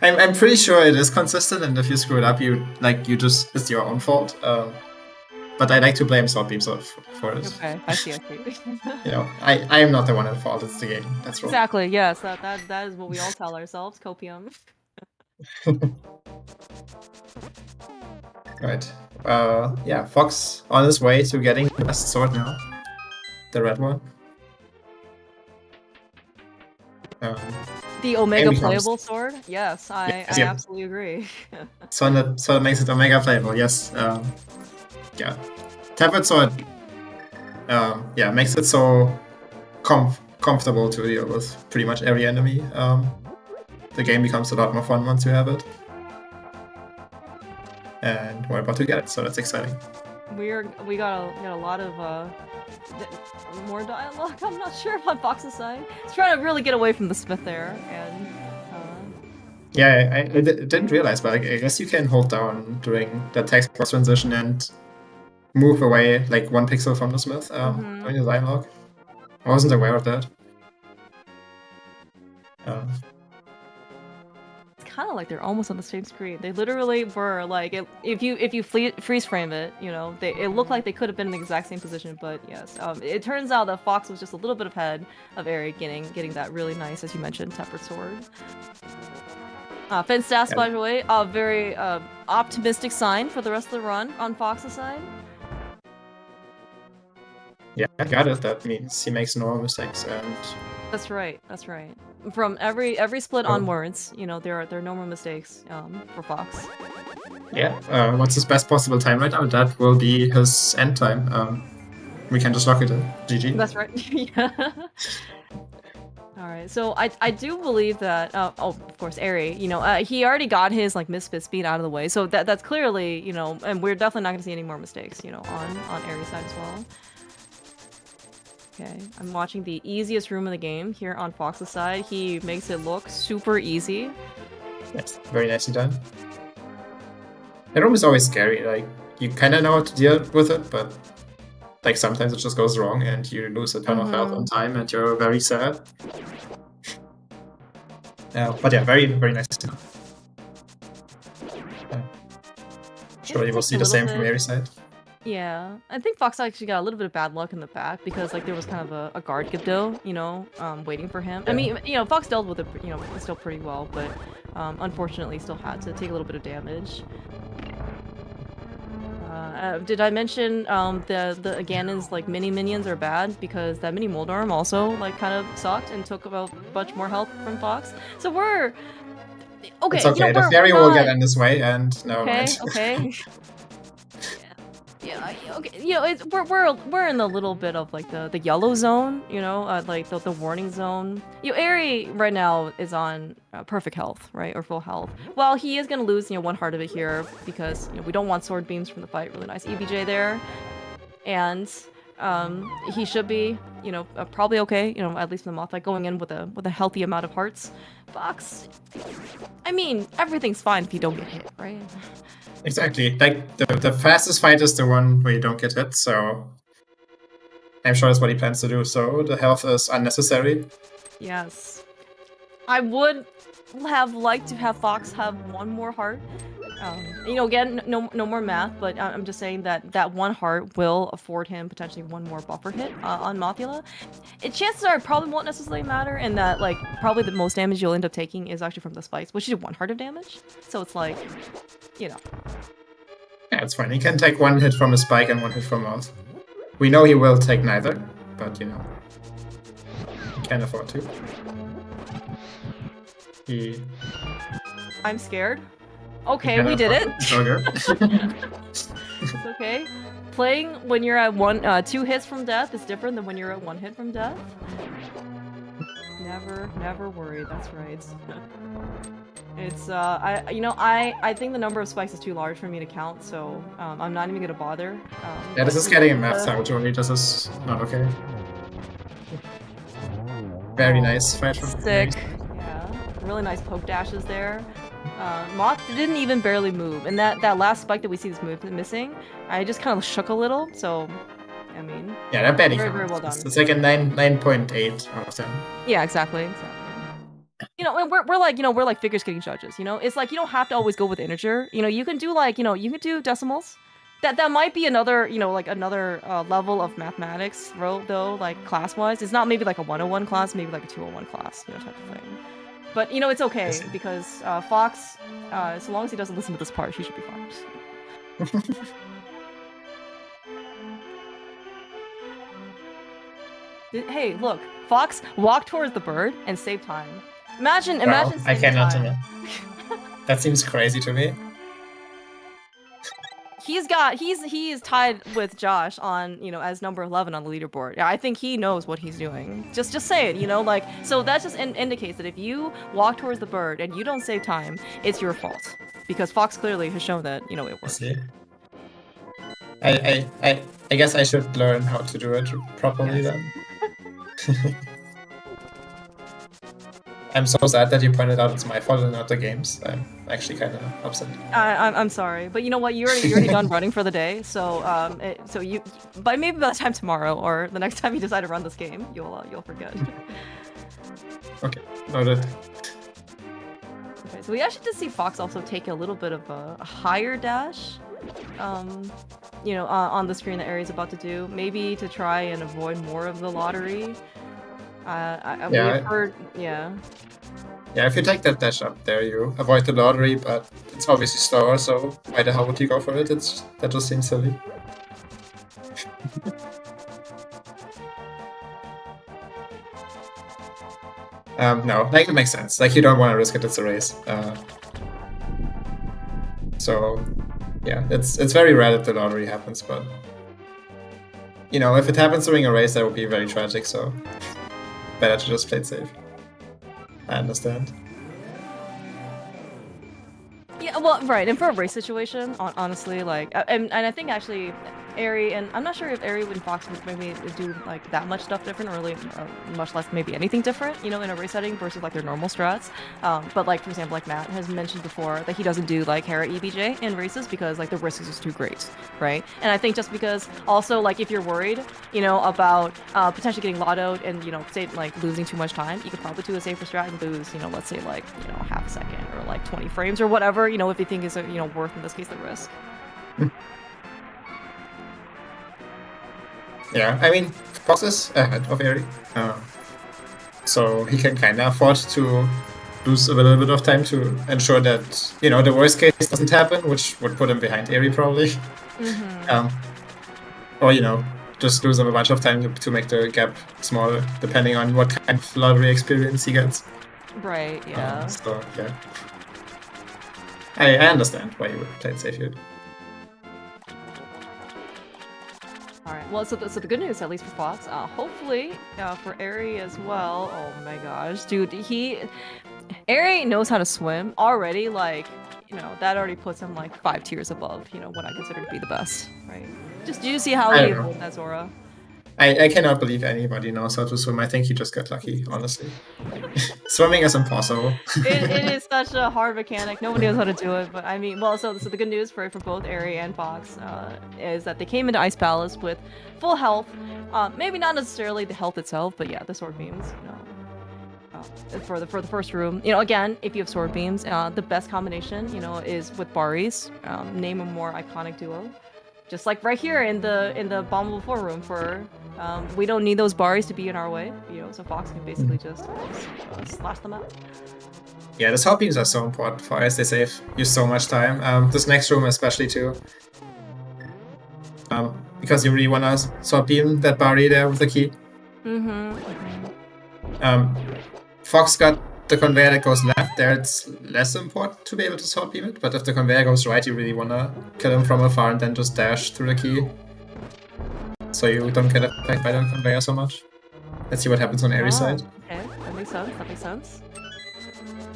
I'm pretty sure it is consistent, and if you screw it up, it's your own fault. But I like to blame sword beams for it. Okay, I see. You know, I am not the one at fault. It's the game. That's wrong. Exactly. Yes, that is what we all tell ourselves. Copium. Right. Yeah, Fox on his way to getting the best sword now. The red one. The Omega becomes- playable sword? Yes, I yeah. absolutely agree. So that makes it Omega playable, yes. Yeah. Tablet sword yeah, makes it so comfortable to deal with pretty much every enemy. The game becomes a lot more fun once you have it. And we're about to get it, so that's exciting. We got a lot of more dialogue. I'm not sure on Fox's side. He's trying to really get away from the Smith there, and yeah, I didn't realize, but I guess you can hold down during the text box transition and move away like 1 pixel from the Smith during the dialogue. I wasn't aware of that. it's kind of like they're almost on the same screen. They literally were like, if you freeze frame it, you know, it looked like they could have been in the exact same position. But yes, it turns out that Fox was just a little bit ahead of Eri getting that really nice, as you mentioned, tempered sword. Fin stats, by the way, a very optimistic sign for the rest of the run on Fox's side. Yeah, I got it. That means he makes no mistakes, and That's right. That's right. From every split onwards, you know, there are no more mistakes for Fox. yeah. What's his best possible time right now? That will be his end time. We can just lock it in. GG. That's right. Yeah. All right. So I do believe that. Oh, of course, Eri. You know, he already got his like misfit speed out of the way, so that's clearly, you know, and we're definitely not going to see any more mistakes, you know, on Eri's side as well. Okay, I'm watching the easiest room in the game here on Fox's side. He makes it look super easy. Yes, very nicely done. The room is always scary. Like, you kind of know how to deal with it, but like sometimes it just goes wrong and you lose a ton of health on time and you're very sad. But yeah, very, very nice. Sure, you will see the same from Eri's side. Yeah, I think Fox actually got a little bit of bad luck in the back because like there was kind of a guard Gibdo, you know, waiting for him. Yeah. I mean, you know, Fox dealt with it, you know, still pretty well, but unfortunately still had to take a little bit of damage. Did I mention the Ganon's like mini minions are bad because that mini Moldarm also like kind of sucked and took about much more health from Fox. So we're okay. It's okay. You know, the fairy will get in this way, and no. Okay. Okay. Yeah, okay. You know, we're in the little bit of like the yellow zone, you know, like the warning zone. You know, Eri right now is on perfect health, right, or full health. Well, he is gonna lose, you know, one heart of it here because you know we don't want sword beams from the fight. Really nice EBJ there, and he should be, you know, probably okay. You know, at least in the moth fight, going in with a healthy amount of hearts. Fox, I mean, everything's fine if you don't get hit, right? Exactly. Like, the fastest fight is the one where you don't get hit, so I'm sure that's what he plans to do, so the health is unnecessary. Yes. I would have liked to have Fox have one more heart. You know, again, no more math, but I'm just saying that one heart will afford him potentially one more buffer hit on Mothula. Chances are it probably won't necessarily matter, and that like probably the most damage you'll end up taking is actually from the spikes, which is one heart of damage. So it's like, you know. Yeah, it's fine. He can take one hit from a spike and one hit from Moth. We know he will take neither, but you know, he can afford to. I'm scared. Okay, we did it. It's okay. Playing when you're at 2 hits from death is different than when you're at 1 hit from death. Never worry. That's right. It's I think the number of spikes is too large for me to count, so I'm not even gonna bother. Yeah, this is getting in math territory. This is not okay. Very nice fight from Sick. Yeah, really nice poke dashes there. Moth didn't even barely move, and that last spike that we see this move missing, I just kind of shook a little. So, I mean, yeah, that barely very well done. It's like a 9.8 out of 10. Yeah, exactly. You know, and we're like figure skating judges. You know, it's like you don't have to always go with integer. You know, you can do like you can do decimals. That might be another another level of mathematics though, like class wise. It's not maybe like a 101 class, maybe like a 201 class, you know, type of thing. But you know, it's okay because Fox, so long as he doesn't listen to this part, he should be fine. Hey, look, Fox, walk towards the bird and save time. Imagine Well, I saving cannot. time. That seems crazy to me. He is tied with Josh on, you know, as number 11 on the leaderboard. Yeah, I think he knows what he's doing. Just say it, you know, like, so that just indicates that if you walk towards the bird and you don't save time, it's your fault. Because Fox clearly has shown that, you know, it works. See. I guess I should learn how to do it properly then. I'm so sad that you pointed out it's my fault and not the game's. I'm actually kind of upset. I'm sorry, but you know what? You're already done running for the day, so maybe by the time tomorrow or the next time you decide to run this game, you'll forget. Okay, noted. Okay, so we actually did see Fox also take a little bit of a higher dash, you know, on the screen that Ari's about to do, maybe to try and avoid more of the lottery. We've heard, yeah. Yeah, if you take that dash up there, you avoid the lottery, but it's obviously slower, so why the hell would you go for it? That just seems silly. No, like it makes sense. Like you don't want to risk it, it's a race. So yeah, it's very rare that the lottery happens, but you know, if it happens during a race, that would be very tragic, so better to just play it safe. I understand. Yeah, well, right, and for a race situation, honestly, like, and I think actually, Eri, and I'm not sure if Eri and Fox would maybe do like that much stuff different, or really much less maybe anything different, you know, in a race setting versus like their normal strats. But like, for example, like Matt has mentioned before that he doesn't do like Hera EBJ in races because like the risk is just too great, right? And I think just because also like if you're worried, you know, about potentially getting lottoed and, you know, say like losing too much time, you could probably do a safer strat and lose, you know, let's say like, you know, half a second or like 20 frames or whatever, you know, if you think is, you know, worth in this case the risk. Yeah, I mean, Fox is ahead of Eri, so he can kind of afford to lose a little bit of time to ensure that, you know, the worst case doesn't happen, which would put him behind Eri probably. Or, you know, just lose him a bunch of time to make the gap smaller, depending on what kind of lottery experience he gets. Right, yeah. So, yeah. I understand why you would play it safe here. Alright, well, so the good news, at least for Fox, hopefully for Eri as well. Oh my gosh, dude, Eri knows how to swim already, like, you know, that already puts him like 5 tiers above, you know, what I consider to be the best, right? Just, do you see how he evolved that Zora? I cannot believe anybody knows how to swim. I think he just got lucky, honestly. Swimming is impossible. It is such a hard mechanic. Nobody knows how to do it, but I mean, well, so the good news for both Eri and Fox is that they came into Ice Palace with full health. Maybe not necessarily the health itself, but yeah, the sword beams, you know. For the first room, you know, again, if you have sword beams, the best combination, you know, is with Baris. Name a more iconic duo. Just like right here in the Bombable 4 room for, we don't need those Baris to be in our way, you know, so Fox can basically just slash them out. Yeah, the sword beams are so important for us. They save you so much time. This next room especially too. Because you really want to sword beam that Bari there with the key. Fox got the conveyor that goes left there, it's less important to be able to sword beam it, but if the conveyor goes right, you really want to kill him from afar and then just dash through the key. So you don't get affected by the conveyor so much. Let's see what happens on Eri's side. Okay, that makes sense.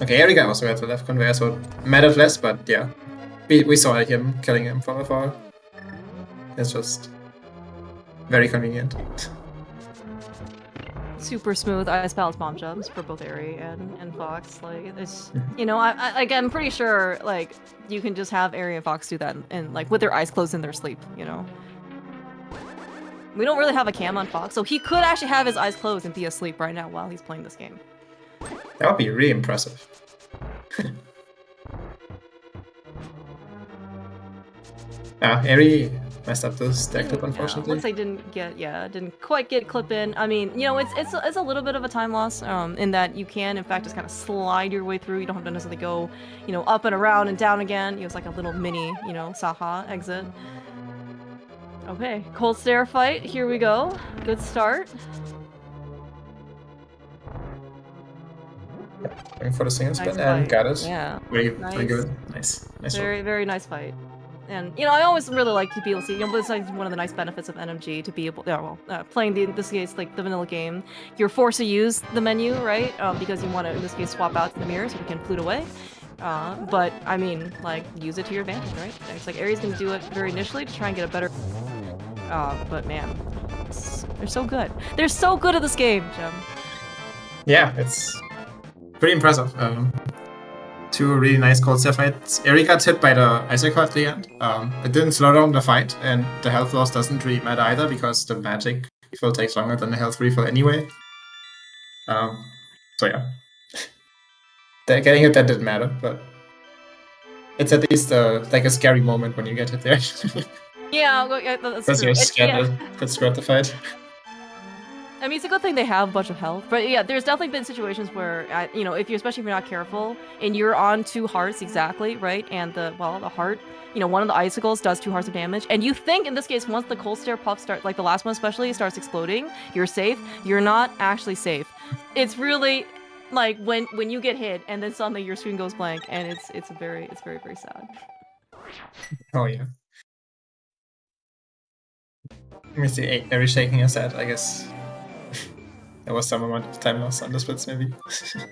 Okay, Eri also had the left conveyor, so it mattered less, but yeah. We saw like him killing him from afar. It's just very convenient. Super smooth Ice Palace bomb jumps for both Eri and Fox. Like, it's, you know, I'm pretty sure like you can just have Eri and Fox do that and like with their eyes closed in their sleep, you know. We don't really have a cam on Fox, so he could actually have his eyes closed and be asleep right now while he's playing this game. That would be really impressive. Eri messed up this deck clip, unfortunately. Looks like didn't quite get clip in. I mean, you know, it's a little bit of a time loss in that you can, in fact, just kind of slide your way through. You don't have to necessarily go, you know, up and around and down again. You know, it's like a little mini, you know, Saha exit. Okay, cold stare fight. Here we go. Good start. Going for the single spin Nice and fight. got it. Yeah. Very Nice. good. Nice. Very nice fight. And you know, I always really like to be able to see. You know, this is like one of the nice benefits of NMG to be able, playing in this case like the vanilla game. You're forced to use the menu, right? Because you want to, in this case, swap out to the mirror so you can flute away. But I mean, like, use it to your advantage, right? It's like Aries gonna do it very initially to try and get a better. But man, they're so good. They're so good at this game, Jim. Yeah, it's pretty impressive. Two really nice cold stare fights. Eri got hit by the icicle at the end. It didn't slow down the fight, and the health loss doesn't really matter either because the magic refill takes longer than the health refill anyway. So yeah, getting hit that didn't matter, but it's at least like a scary moment when you get hit there. Yeah, that's because true. you're scared that screwed the fight. I mean, it's a good thing they have a bunch of health, but yeah, there's definitely been situations where, you know, especially if you're not careful and you're on 2 hearts exactly, right? And the heart, you know, one of the icicles does 2 hearts of damage, and you think in this case, once the cold stare puff starts, like the last one especially, starts exploding, you're safe. You're not actually safe. It's really like when you get hit and then suddenly your screen goes blank, and it's very sad. Oh yeah. Let me see. Eri shaking his head. I guess. There was some amount of time loss on the splits, maybe.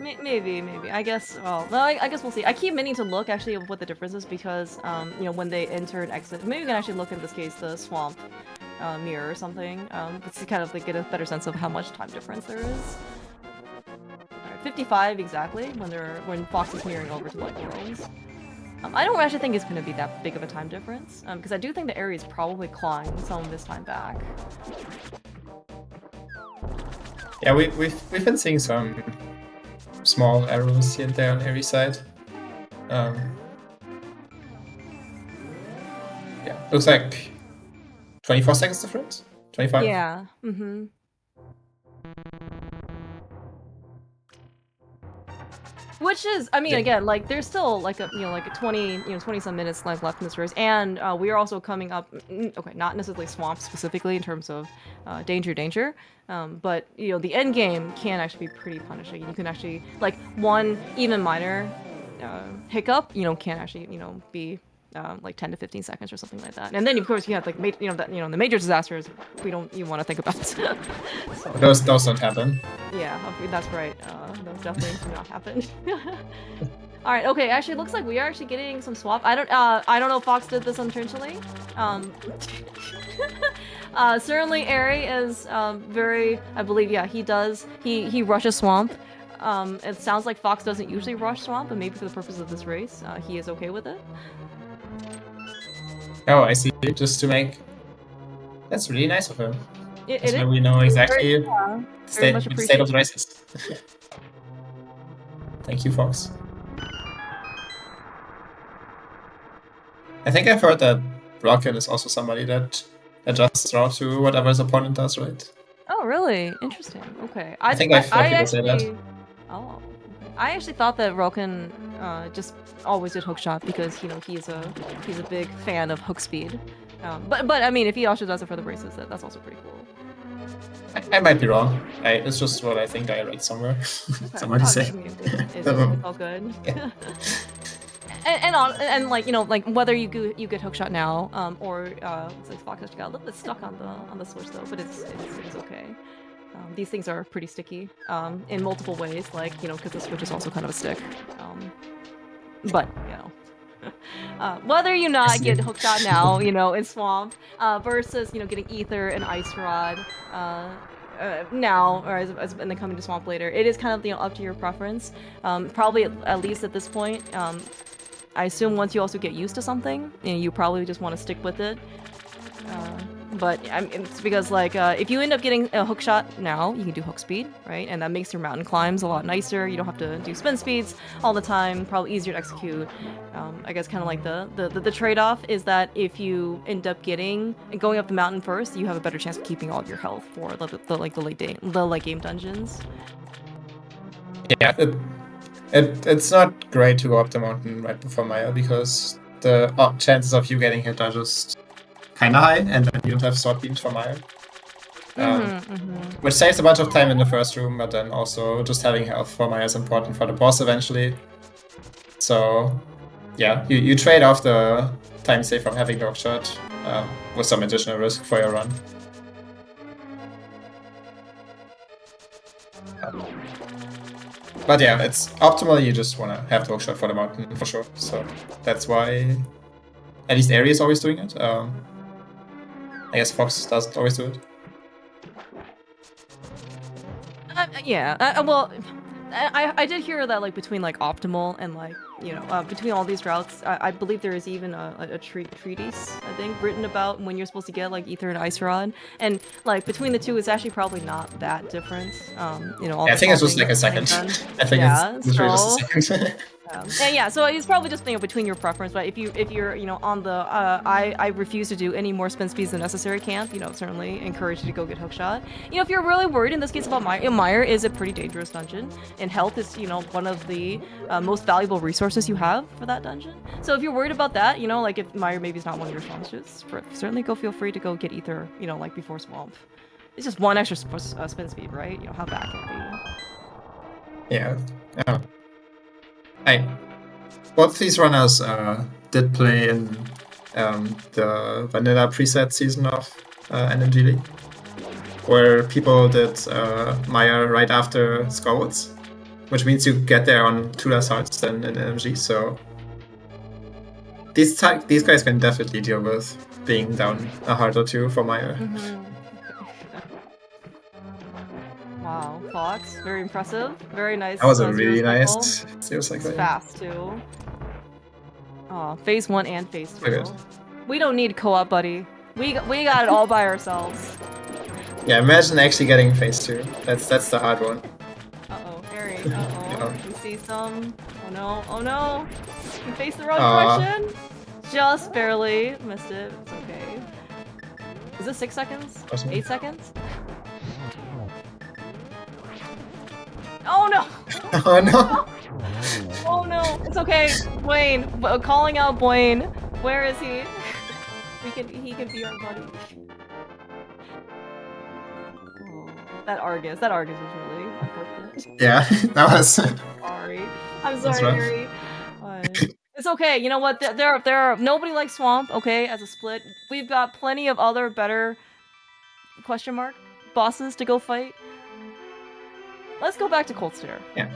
maybe. I guess. Well, I guess we'll see. I keep meaning to look actually of what the difference is because, you know, when they enter and exit, maybe we can actually look in this case the swamp mirror or something, to kind of like get a better sense of how much time difference there is. Alright, 55 exactly when Fox is mirroring over to like worlds. I don't actually think it's going to be that big of a time difference, because I do think the area is probably clawing some of this time back. Yeah, we've been seeing some small arrows here and there on every side. Yeah, looks like 24 seconds difference. 25. Yeah. Mm-hmm. Which is, I mean, again, like there's still like a 20 some minutes left in this race, and we are also coming up. Okay, not necessarily swamp specifically in terms of danger, but you know the end game can actually be pretty punishing. You can actually like one even minor hiccup, you know, can actually be like 10 to 15 seconds or something like that. And then of course you have like the major disasters we don't even want to think about. So, those don't happen. yeah, that's right. Those definitely do not happen. All right, okay. Actually, it looks like we are actually getting some swap. I don't know if Fox did this intentionally. Certainly, Eri is very. I believe, yeah, he does. He rushes swamp. It sounds like Fox doesn't usually rush swamp, but maybe for the purpose of this race, he is okay with it. Oh, I see. Just to make. That's really nice of him. It we know exactly the state of the races. Thank you, Fox. I think I've heard that Rocket is also somebody that adjusts route to whatever his opponent does, right? Oh, really? Interesting. Okay. I think I've heard people say that. Oh, okay. I actually thought that Roken just always did hookshot because he's a big fan of hook speed. But I mean, if he also does it for the races, that's also pretty cool. I might be wrong. It's just what I think I read somewhere. Okay. Somebody say. It's all good. Yeah. and like like whether you get hookshot now, or looks like Fox actually got a little bit stuck on the switch though, but it's okay. These things are pretty sticky in multiple ways, like because the switch is also kind of a stick. But whether you not get hookshot now, in swamp, versus getting ether and ice rod now, or and then coming to swamp later, it is kind of up to your preference. Probably at least at this point. I assume once you also get used to something, you probably just want to stick with it. but it's because like if you end up getting a hook shot now, you can do hook speed, right? And that makes your mountain climbs a lot nicer. You don't have to do spin speeds all the time. Probably easier to execute. I guess kind of like the trade-off is that if you end up going up the mountain first, you have a better chance of keeping all of your health for the late game dungeons. Yeah, it's not great to go up the mountain right before Maya because the chances of you getting hit are just kind of high, and then you don't have sword beams for Maya. Which saves a bunch of time in the first room, but then also just having health for Maya is important for the boss eventually. So yeah, you trade off the time save from having the hook shot with some additional risk for your run. But yeah, it's optimal. You just want to have the hook shot for the mountain for sure. So that's why at least Eri is always doing it. I guess Fox doesn't always do it. Yeah. Well, I did hear that like between like optimal and like between all these routes, I believe there is even a treatise I think written about when you're supposed to get like Ether and Ice Rod, and like between the two, it's actually probably not that different. I think it's just like a second. I think it's literally just a second. And yeah, so it's probably just between your preference. But if you're on the I refuse to do any more spin speeds than necessary camp, certainly encourage you to go get hookshot. If you're really worried in this case about Mire is a pretty dangerous dungeon, and health is one of the most valuable resources you have for that dungeon. So if you're worried about that, like if Mire maybe is not one of your strong suits, certainly feel free to go get Ether, like before Swamp. It's just one extra spin speed, right? How bad can it be? Yeah. Both these runners did play in the vanilla preset season of NMG League, where people did Maya right after Skulls, which means you get there on 2 less hearts than in NMG. So these guys can definitely deal with being down a heart or 2 for Maya. Wow, Fox, very impressive. Very nice. That was a really nice zero cycle. It's fast too. Oh, phase 1 and phase 2. Okay. We don't need co-op, buddy. We got it all by ourselves. Yeah, imagine actually getting phase 2. That's the hard one. Uh-oh, Harry. Uh-oh. You see some? Oh no, oh no! You faced the wrong direction! Just barely missed it. It's okay. Is it 6 seconds? 8 seconds? Oh no! Oh no! Oh no! It's okay, Blaine. Calling out Blaine. Where is he? He can be our buddy. Oh, that Argus was really unfortunate. Yeah, that was. Sorry. I'm sorry, Yuri. It's okay. You know what? There are nobody likes Swamp. Okay, as a split, we've got plenty of other better bosses to go fight. Let's go back to Cold Stare. Yeah.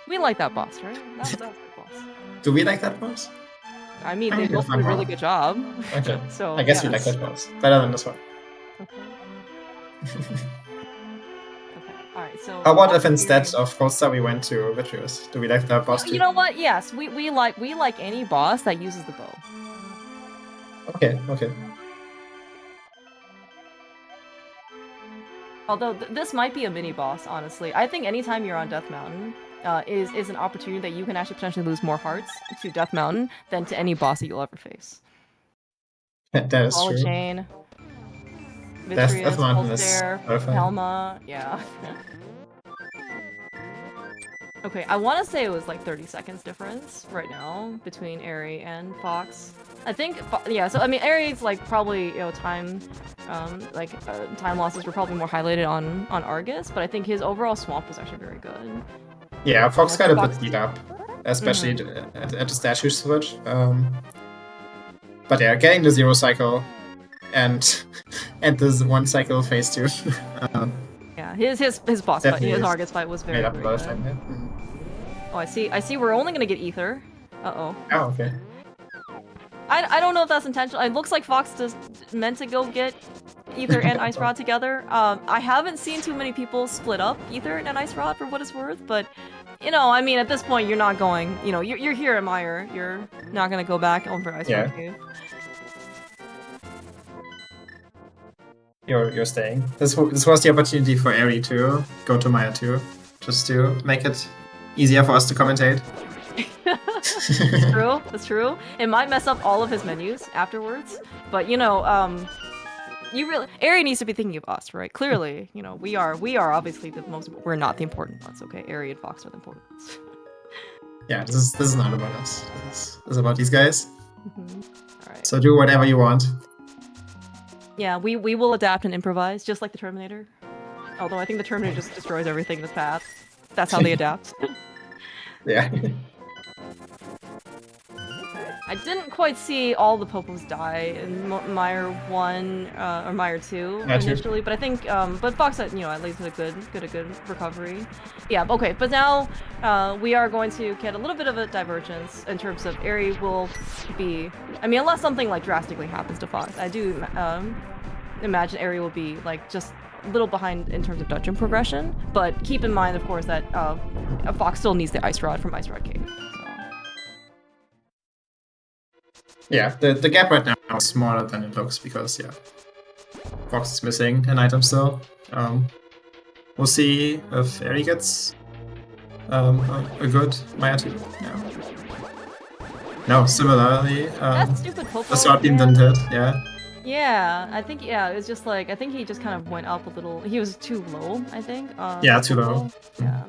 We like that boss, right? That was a good boss. Do we like that boss? I mean, they both did a really good job. Okay. So I guess we like that boss. Better than this one. Okay. Okay. Alright, so... How about if instead of Cold Star we went to Vitreous? Do we like that boss too? You know what? Yes, we like any boss that uses the bow. Okay. Although this might be a mini boss, honestly. I think anytime you're on Death Mountain is an opportunity that you can actually potentially lose more hearts to Death Mountain than to any boss that you'll ever face. That is true. Chain, Vitreous, Death Mountain is Polster, Helma, yeah. Okay, I want to say it was like 30 seconds difference right now between Eri and Fox. I think, yeah, so I mean, Eri's like probably, time losses were probably more highlighted on Argus, but I think his overall Swamp was actually very good. Yeah, Fox got a bit beat up, especially at the statue switch. But yeah, getting the 0 cycle and this 1 cycle phase 2. Yeah, his boss fight, his Argus fight was very, very good. Time, yeah. Oh, I see. We're only gonna get Ether. Uh-oh. Oh, okay. I don't know if that's intentional. It looks like Fox just meant to go get Ether and Ice Rod together. I haven't seen too many people split up Ether and Ice Rod for what it's worth, but I mean, at this point, you're not going. You're here at Mire. You're not gonna go back over Ice Rod Cave. you're staying. This was the opportunity for Eri to go to Maya 2, just to make it easier for us to commentate. That's true. That's true. It might mess up all of his menus afterwards, but you know, Eri needs to be thinking of us, right? Clearly, you know, we are obviously the most. We're not the important ones, okay? Eri and Fox are the important ones. Yeah, this is not about us. This is about these guys. All right. So do whatever you want. Yeah, we will adapt and improvise, just like the Terminator. Although I think the Terminator just destroys everything in its path. That's how they adapt. Yeah. I didn't quite see all the Popos die in Mire 1 or Mire 2 initially, but I think but Fox had, you know, at least had a good recovery. Yeah, okay, but now we are going to get a little bit of a divergence in terms of Eri will be, I mean, unless something like drastically happens to Fox, I do imagine Eri will be like just a little behind in terms of dungeon progression, but keep in mind, of course, that Fox still needs the Ice Rod from Ice Rod Cave. Yeah, the gap right now is smaller than it looks because, yeah, Fox is missing an item still. We'll see if Eri gets a good Maya 2. Yeah. No, similarly, that stupid Popo, the sword beam didn't hit, yeah. Yeah, I think, yeah, it was just like, I think he just kind of went up a little, he was too low, I think. Yeah, too low. Yeah.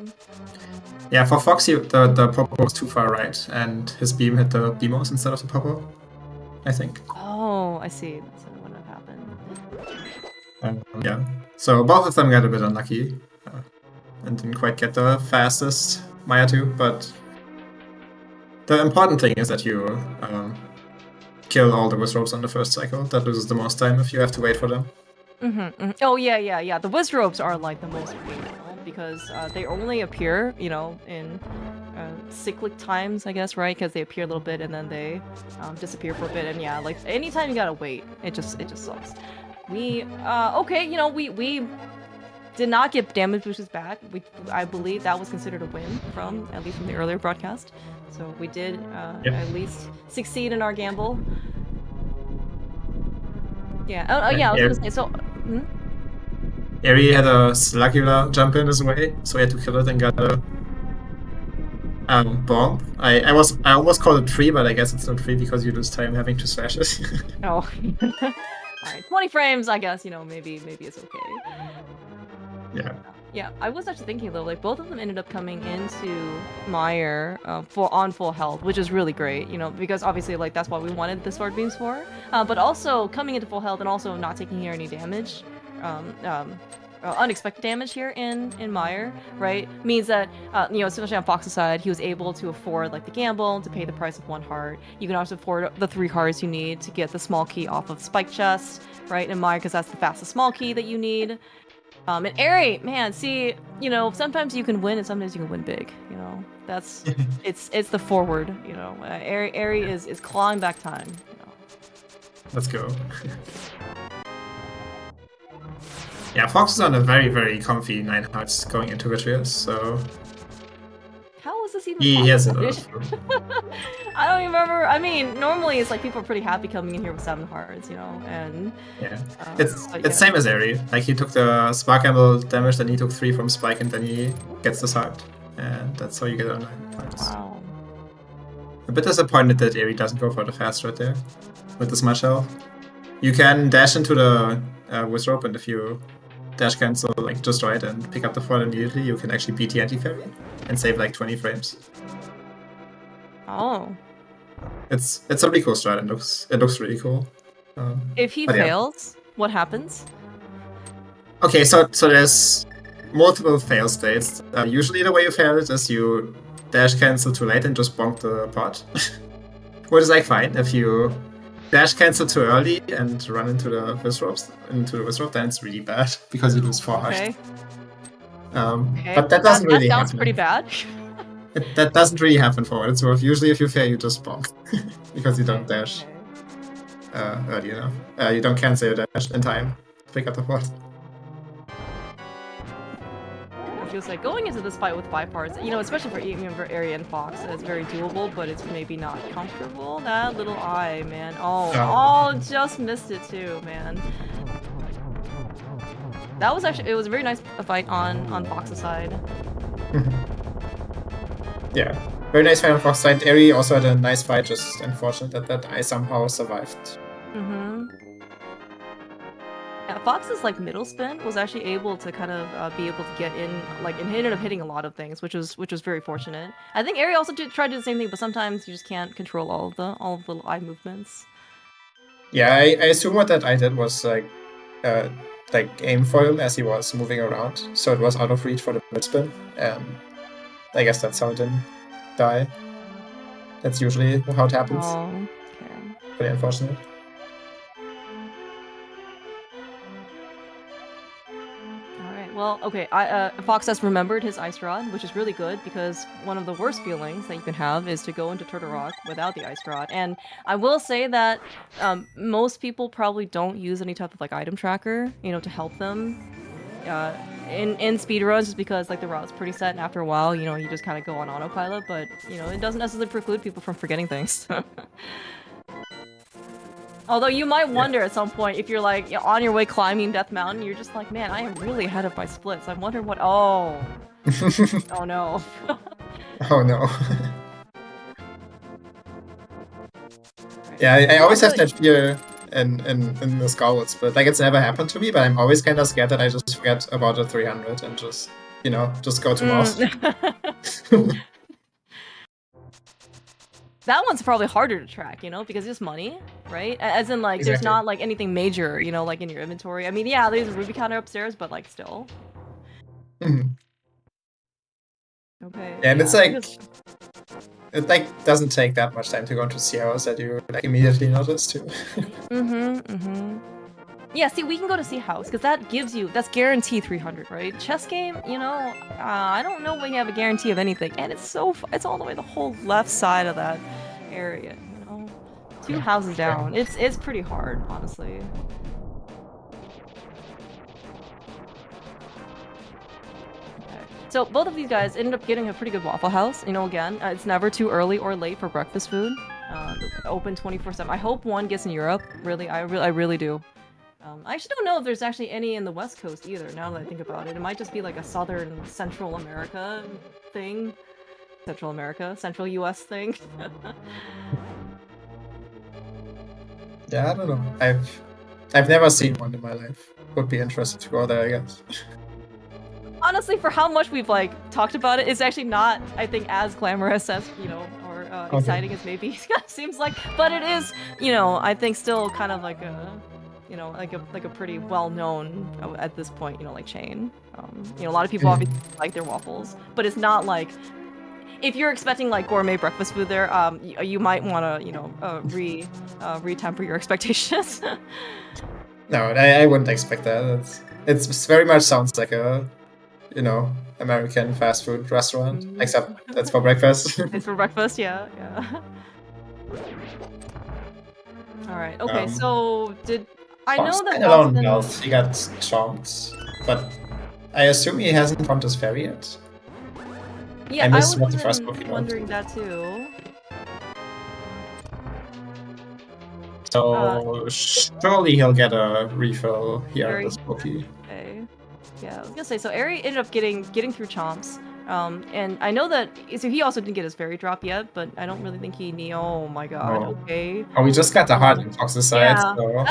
Yeah, for Foxy, the Popo was too far right, and his beam hit the Beamos instead of the Popo, I think. Oh, I see. That's what would have happened. Yeah, so both of them got a bit unlucky, and didn't quite get the fastest Maya 2, but the important thing is that you kill all the Wizrobes on the first cycle. That loses the most time if you have to wait for them. Oh, yeah. The Wizrobes are like the most painful because they only appear, you know, in cyclic times, I guess, right? Because they appear a little bit and then they disappear for a bit, and yeah, like anytime you gotta wait, it just sucks. We okay, you know, we did not get damage boosters back. I believe that was considered a win at least from the earlier broadcast. So we did at least succeed in our gamble. Yeah. Oh yeah. I was gonna say so. Eri had a Slugula jump in his way, so he had to kill it and got a bomb. I almost called it free, but I guess it's not free because you lose time having to slash it. Oh. Alright, 20 frames, I guess, you know, maybe it's okay. Yeah. Yeah, I was actually thinking though, like both of them ended up coming into Mire on full health, which is really great, you know, because obviously like that's what we wanted the sword beams for. But also coming into full health and also not taking here any damage, unexpected damage here in Mire, right, means that you know, especially on Fox's side, he was able to afford like the gamble to pay the price of 1 heart. You can also afford the 3 hearts you need to get the small key off of Spike Chest, right, in Mire, because that's the fastest small key that you need. And Eri, man, see, you know, sometimes you can win and sometimes you can win big, you know. That's it's the forward, you know. Eri is clawing back time, you know. Let's go. Yeah, Fox is on a very, very comfy 9 hearts going into Vitreous, so how is this even he has it. I don't even remember. I mean, normally it's like people are pretty happy coming in here with 7 hearts, you know, and yeah, it's same as Eri. Like he took the Spark Emerald damage, then he took 3 from Spike, and then he gets this heart, and that's how you get on 9 hearts. Wow. A bit disappointed that Eri doesn't go for the fast right there with this much health. You can dash into the Wizrobe, and if you dash cancel like just right and pick up the foil immediately, you can actually beat the anti-fairy and save like 20 frames. Oh. It's a really cool strat. It looks really cool. If he fails, what happens? Okay, so there's multiple fail states. Usually the way you fail it is you dash cancel too late and just bonk the pot, which is like fine. If you dash cancel too early and run into the Wizrobe, then it's really bad because you lose 4 hearts. Okay. But that doesn't really sounds happen. pretty bad. That doesn't really happen for it. So usually if you fail, you just bonk because you don't dash early enough. You don't cancel your dash in time to pick up the pot. It feels like going into this fight with 5 hearts, you know, especially for Eri and Fox, it's very doable, but it's maybe not comfortable. That little eye, man. Oh, just missed it too, man. That was actually, it was a very nice fight on Fox's side. Yeah, very nice fight on Fox's side. Eri also had a nice fight, just unfortunate that I somehow survived. Yeah, Fox's like middle spin was actually able to kind of be able to get in, like, and he ended up hitting a lot of things, which was very fortunate. I think Eri also tried to do the same thing, but sometimes you just can't control all of the little eye movements. Yeah, I assume what that I did was like aim for him as he was moving around, so it was out of reach for the mid spin, and I guess that's how it didn't die. That's usually how it happens. Oh, okay. Pretty unfortunate. Well, okay, Fox has remembered his Ice Rod, which is really good, because one of the worst feelings that you can have is to go into Turtle Rock without the Ice Rod. And I will say that most people probably don't use any type of like item tracker, you know, to help them in speedruns, just because like the route's pretty set, and after a while, you know, you just kind of go on autopilot, but, you know, it doesn't necessarily preclude people from forgetting things. Although you might wonder at some point, if you're like on your way climbing Death Mountain, you're just like, man, I am really ahead of my splits. I'm wondering what. Oh, oh no. Oh no. Yeah, I always have that fear in the Skullwood split. Like, it's never happened to me, but I'm always kind of scared that I just forget about the 300 and just, you know, just go to Moss. That one's probably harder to track, you know, because it's money, right? As in, like, there's not, like, anything major, you know, like, in your inventory. I mean, yeah, there's a ruby counter upstairs, but, like, still. Okay. And it's like, it, like, doesn't take that much time to go into Sierras that you, like, immediately notice, too. Yeah, see, we can go to Sea House, because that gives you, that's guaranteed 300, right? Chess game, you know, I don't know when you have a guarantee of anything, and it's all the way the whole left side of that area, you know? 2 houses down. It's pretty hard, honestly. Okay. So both of these guys ended up getting a pretty good Waffle House, you know, again, it's never too early or late for breakfast food. Open 24/7. I hope one gets in Europe, really, I really do. I actually don't know if there's actually any in the West Coast either, now that I think about it. It might just be like a Southern Central America thing. Central US thing. Yeah, I don't know. I've never seen one in my life. Would be interested to go there, I guess. Honestly, for how much we've like talked about it, it's actually not, I think, as glamorous as, you know, or exciting as maybe it seems like. But it is, you know, I think still kind of like a, you know, like a pretty well-known at this point, you know, like chain. You know, a lot of people obviously like their waffles, but it's not like, if you're expecting like gourmet breakfast food there, you might want to, you know, re-temper your expectations. No, I wouldn't expect that. It's very much sounds like a, you know, American fast food restaurant, except that's for breakfast. It's for breakfast, yeah. All right. Okay. So I know that alone Mouth, he got chomped, but I assume he hasn't found his ferry yet. Yeah, I was what the first Pokemon. wondering that too. So surely he'll get a refill here on this Poké. Okay. Yeah, I was gonna say, so Eri ended up getting through chomps. And I know that, so he also didn't get his fairy drop yet, but I don't really think he oh my god, okay. Oh, we just got the heart on Fox's side, so...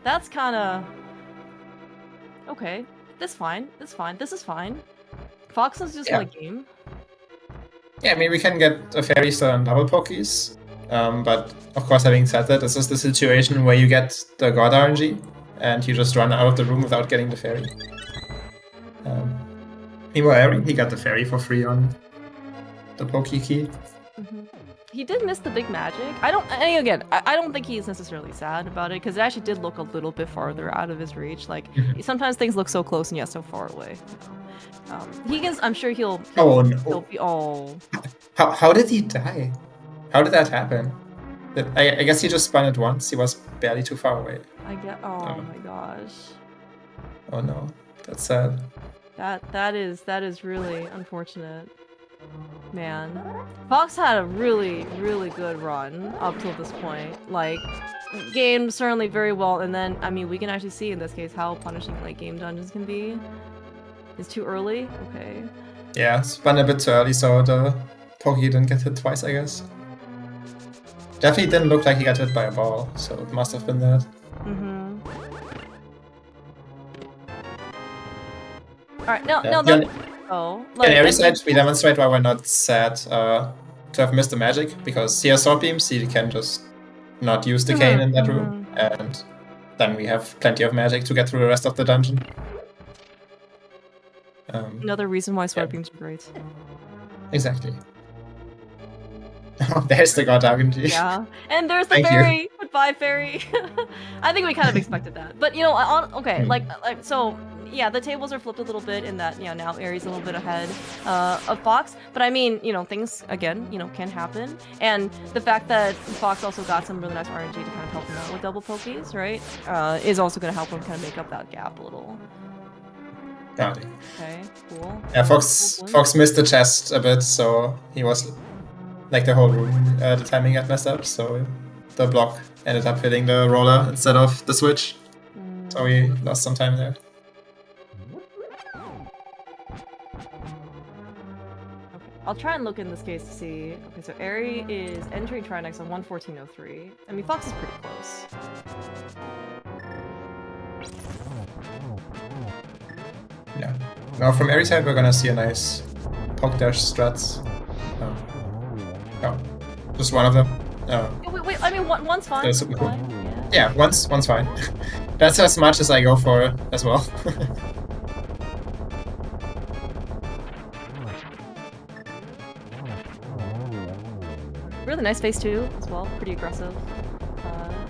That's kinda... Okay, this is fine. This is fine. Fox is just like game. Yeah, I mean, we can get a fairy still on double Pokés, but of course, having said that, this is the situation where you get the God RNG, and you just run out of the room without getting the fairy. Meanwhile, he got the fairy for free on the Poké Key. He did miss the big magic. I don't think he's necessarily sad about it, because it actually did look a little bit farther out of his reach. Like, sometimes things look so close and yet so far away. I'm sure he'll be... Oh. How did he die? How did that happen? I guess he just spun it once. He was barely too far away. Oh my gosh. Oh no, that's sad. That is really unfortunate. Man. Fox had a really good run up till this point. Like, game certainly very well, and then I mean we can actually see in this case how punishing late game dungeons can be. It's too early. Okay. Yeah, spun a bit too early, so the Pokey didn't get hit twice, I guess. Definitely didn't look like he got hit by a ball, so it must have been that. Mm-hmm. Alright, no, Yeah, no, oh. Like, on every side, we demonstrate why we're not sad to have missed the magic, because he has sword beams, he can just not use the cane in that room, and then we have plenty of magic to get through the rest of the dungeon. Another reason why sword beams are great. Exactly. There's the god RNG. Yeah, and there's the Thank fairy. you. Goodbye, fairy. I think we kind of expected that, but you know, okay, like so. Yeah, the tables are flipped a little bit in that, you know, now Aries a little bit ahead of Fox. But I mean, you know, things, again, you know, can happen. And the fact that Fox also got some really nice RNG to kind of help him out with double pokies, right, is also going to help him kind of make up that gap a little. Got it. Okay, cool. Yeah, Fox missed the chest a bit, so he was, like, the whole room, the timing got messed up, so the block ended up hitting the roller instead of the switch. So we lost some time there. I'll try and look in this case to see. Okay, so Eri is entering Trinex on 1:14:03. I mean, Fox is pretty close. Yeah. Now from Eri's side, we're gonna see a nice poke dash struts. Oh, just one of them. Wait, I mean, one's fine. That's super cool. Yeah, one's fine. That's as much as I go for as well. Really nice face too, as well. Pretty aggressive.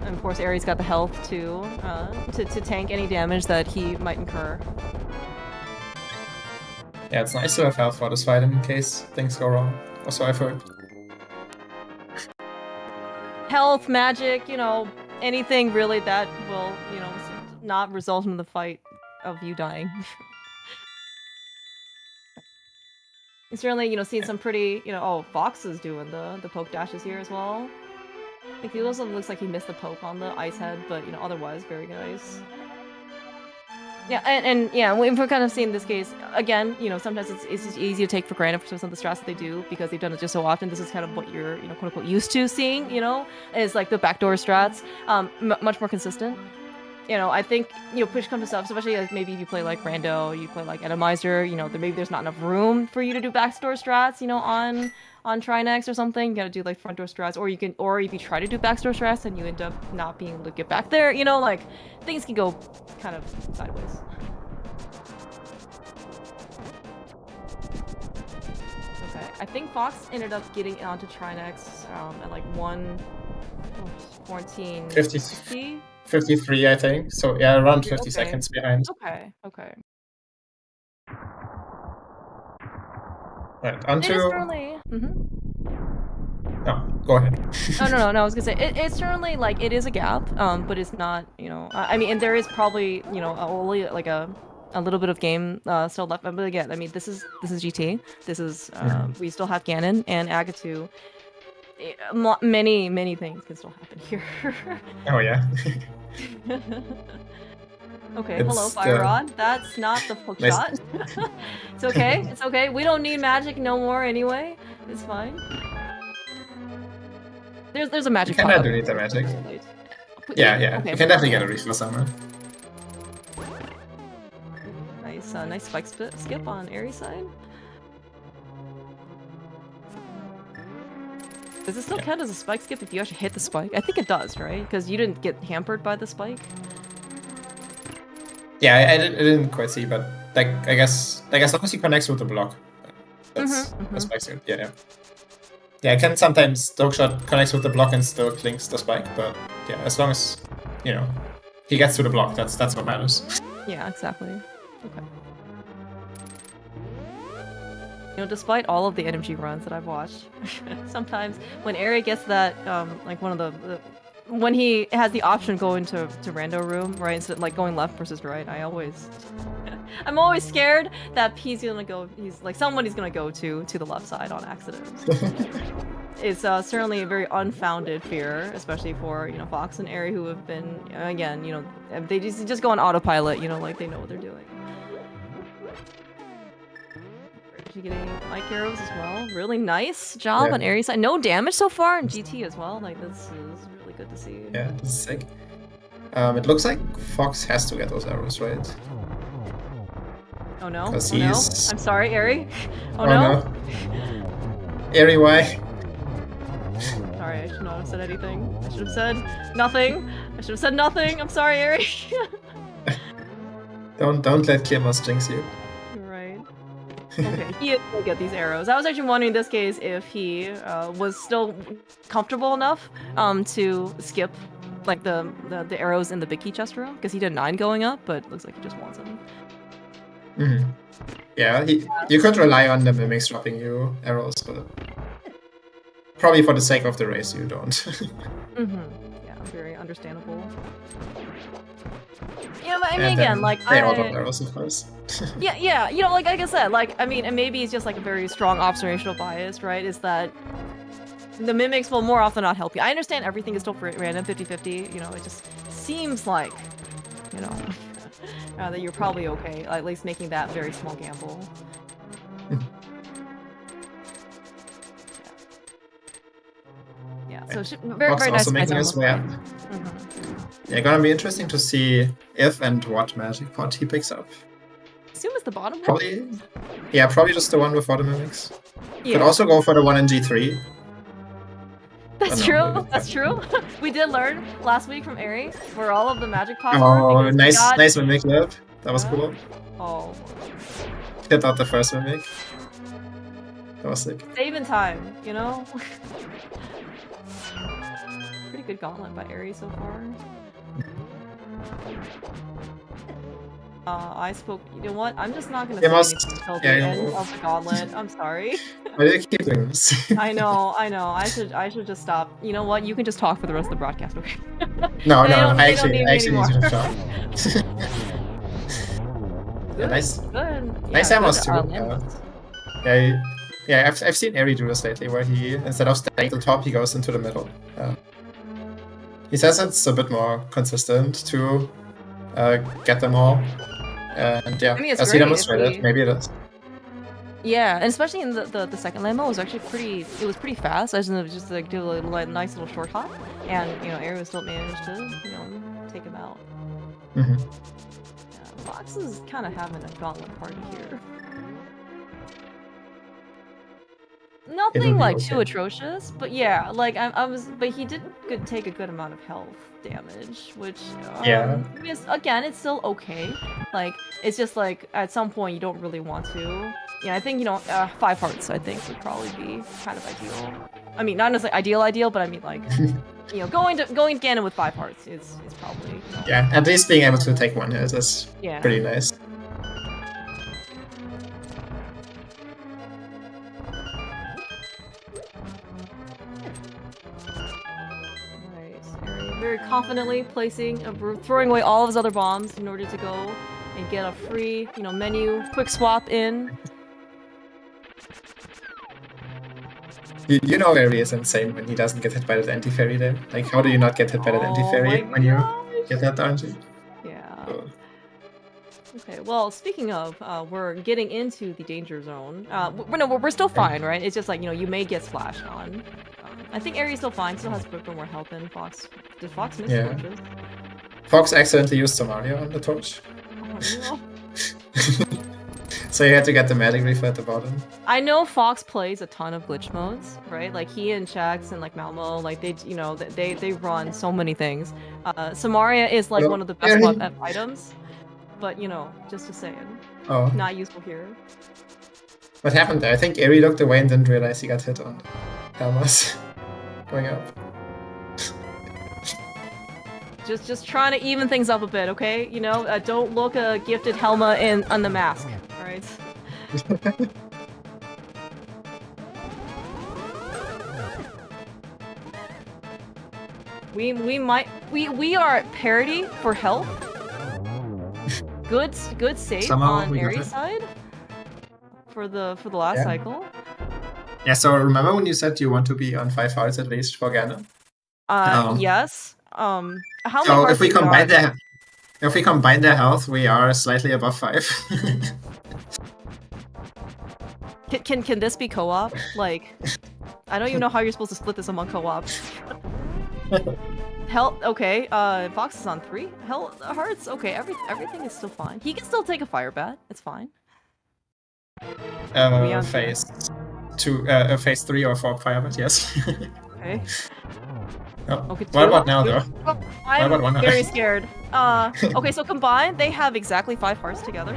And of course, Aries got the health too, to tank any damage that he might incur. Yeah, it's nice to have health for this fight in case things go wrong. Also, I've heard. Health, magic, you know, anything really that will, you know, not result in the fight of you dying. Certainly, you know, seeing some pretty, you know, oh, Fox is doing the poke dashes here as well. Like, he also looks like he missed the poke on the ice head, but, you know, otherwise, very nice. Yeah, and yeah, we're kind of seeing this case, again, you know, sometimes it's just easy to take for granted for some of the strats that they do, because they've done it just so often. This is kind of what you're, you know, quote-unquote used to seeing, you know, is like the backdoor strats, much more consistent. You know, I think, you know, push comes to shove, especially like maybe if you play like Rando, you play like Atomizer, you know, maybe there's not enough room for you to do backdoor strats, you know, on Trinex or something. You gotta do like front door strats, or if you try to do backdoor strats and you end up not being able to get back there, you know, like things can go kind of sideways. Okay, I think Fox ended up getting onto Trinex at like 1:14:50. 53, I think. So yeah, around 50 Okay. seconds behind. Okay, okay. Right, onto... It is certainly... No, go ahead. No, I was gonna say, it's certainly, like, it is a gap, but it's not, you know... I mean, and there is probably, you know, only, like, a little bit of game still left, but again, I mean, this is GT. This is, we still have Ganon and Agatu. Many things can still happen here. Oh, yeah. Okay, hello, Fire Rod. That's not the hook shot. It's okay, it's okay. We don't need magic no more anyway. It's fine. There's a magic. You can do need the magic. Yeah. Okay, you can definitely get a refill somewhere. Nice spike skip on Aries side. Does it still count as a spike skip if you actually hit the spike? I think it does, right? Because you didn't get hampered by the spike. Yeah, I didn't quite see, but like I guess as long as he connects with the block, that's a spike skip. Yeah. Yeah, I can sometimes the hookshot connects with the block and still clinks the spike, but yeah, as long as you know he gets to the block, that's what matters. Yeah, exactly. Okay. You know, despite all of the NMG runs that I've watched, sometimes when Eri gets that, like one of the when he has the option to go into rando room, right, instead of like going left versus right, I'm always scared that he's like somebody's gonna go to the left side on accident. it's certainly a very unfounded fear, especially for Fox and Eri, who have been again they just go on autopilot, like they know what they're doing. Actually getting mic arrows as well. Really nice job on Eri's side. No damage so far, and GT as well. Like this is really good to see. Yeah, this is sick. It looks like Fox has to get those arrows, right? Oh no! Oh Because no! he's... I'm sorry, Eri. Oh no! Eri, why? Sorry, I should not have said anything. I should have said nothing. I should have said nothing. I'm sorry, Eri. Don't let Clearmouse jinx you. Right. Okay, he is gonna get these arrows. I was actually wondering in this case if he was still comfortable enough to skip like the arrows in the big key chest room, because he didn't mind going up, but looks like he just wants them. Mm-hmm. Yeah, you could rely on the mimics dropping you arrows, but probably for the sake of the race, you don't. Mm-hmm. Yeah, very understandable. Yeah, but I mean, again, like they all drop arrows, of course. yeah, like I said, like I mean, and maybe it's just like a very strong observational bias, right? Is that the mimics will more often not help you. I understand everything is still random, 50-50. It just seems like, that you're probably okay, at least making that very small gamble. Yeah, so very Fox nice. Also making his way up. Yeah, gonna be interesting to see if and what magic pot he picks up. Assume it's the bottom one? Probably, yeah, probably just the one before the mimics. Yeah. Could also go for the one in G3. That's true. That's true. We did learn last week from Eri where all of the magic pots were. Oh, nice mimic lip. That was cool. Oh. Hit out the first mimic. That was sick. Saving time, Pretty good gauntlet by Eri so far. I spoke. You know what? I'm just not gonna say anything until the end of the gauntlet. I'm sorry. Why do you keep doing this? I know. I should just stop. You know what? You can just talk for the rest of the broadcast, okay? No, I actually need you to stop. Good, nice. Good. Nice ammos too. Yeah, I've seen Eri do this lately, where he, instead of staying at the top, he goes into the middle. He says it's a bit more consistent to get them all. And yeah, as he demonstrated, maybe it is. Yeah, and especially in the second Lambo, it was actually pretty fast. It was just like do a nice little short hop, and Eri still managed to take him out. Mm-hmm. Yeah, Fox is kind of having a gauntlet party here. Nothing like too atrocious, but yeah, like but he did take a good amount of health damage, which again, it's still okay. Like it's just like at some point you don't really want to. Yeah, I think 5 hearts I think would probably be kind of ideal. I mean, not necessarily ideal, but I mean like going to Ganon with 5 hearts is probably yeah. At least being able to take one hit is pretty nice. Very confidently throwing away all of his other bombs in order to go and get a free, menu quick swap in. Eri is insane when he doesn't get hit by that anti-fairy there. Like, how do you not get hit by that anti-fairy when you get that RNG? Yeah. Okay, well, speaking of, we're getting into the danger zone. We're still fine, right? It's just like, you may get splashed on. I think Eri's still fine, still has a bit more health than Fox. Did Fox miss torches? Fox accidentally used Samaria on the torch. Oh, no. So you had to get the magic reef at the bottom. I know Fox plays a ton of glitch modes, right? Like he and Shax and like Malmo, like they run so many things. Samaria is like one of the best items, but just to say it, not useful here. What happened there? I think Eri looked away and didn't realize he got hit on Helmas going up. Just trying to even things up a bit, okay? Don't look a gifted Helma on the mask, alright? We are at parity for health. Good save on Eri's side for the last cycle. Yeah, so remember when you said you want to be on 5 hearts at least for Ganon? Yes. How many So hearts if we are we combine on? their health, we are slightly above 5. Can this be co-op? Like, I don't even know how you're supposed to split this among co-ops. Hell, okay. Fox is on 3. Hell, hearts. Okay, everything is still fine. He can still take a fire bat. It's fine. We on phase 2, phase 3 or 4 firebat, yes. Okay. Oh, Okay. what about now, though? I'm about one heart? very scared. Okay, so combined, they have exactly 5 hearts together.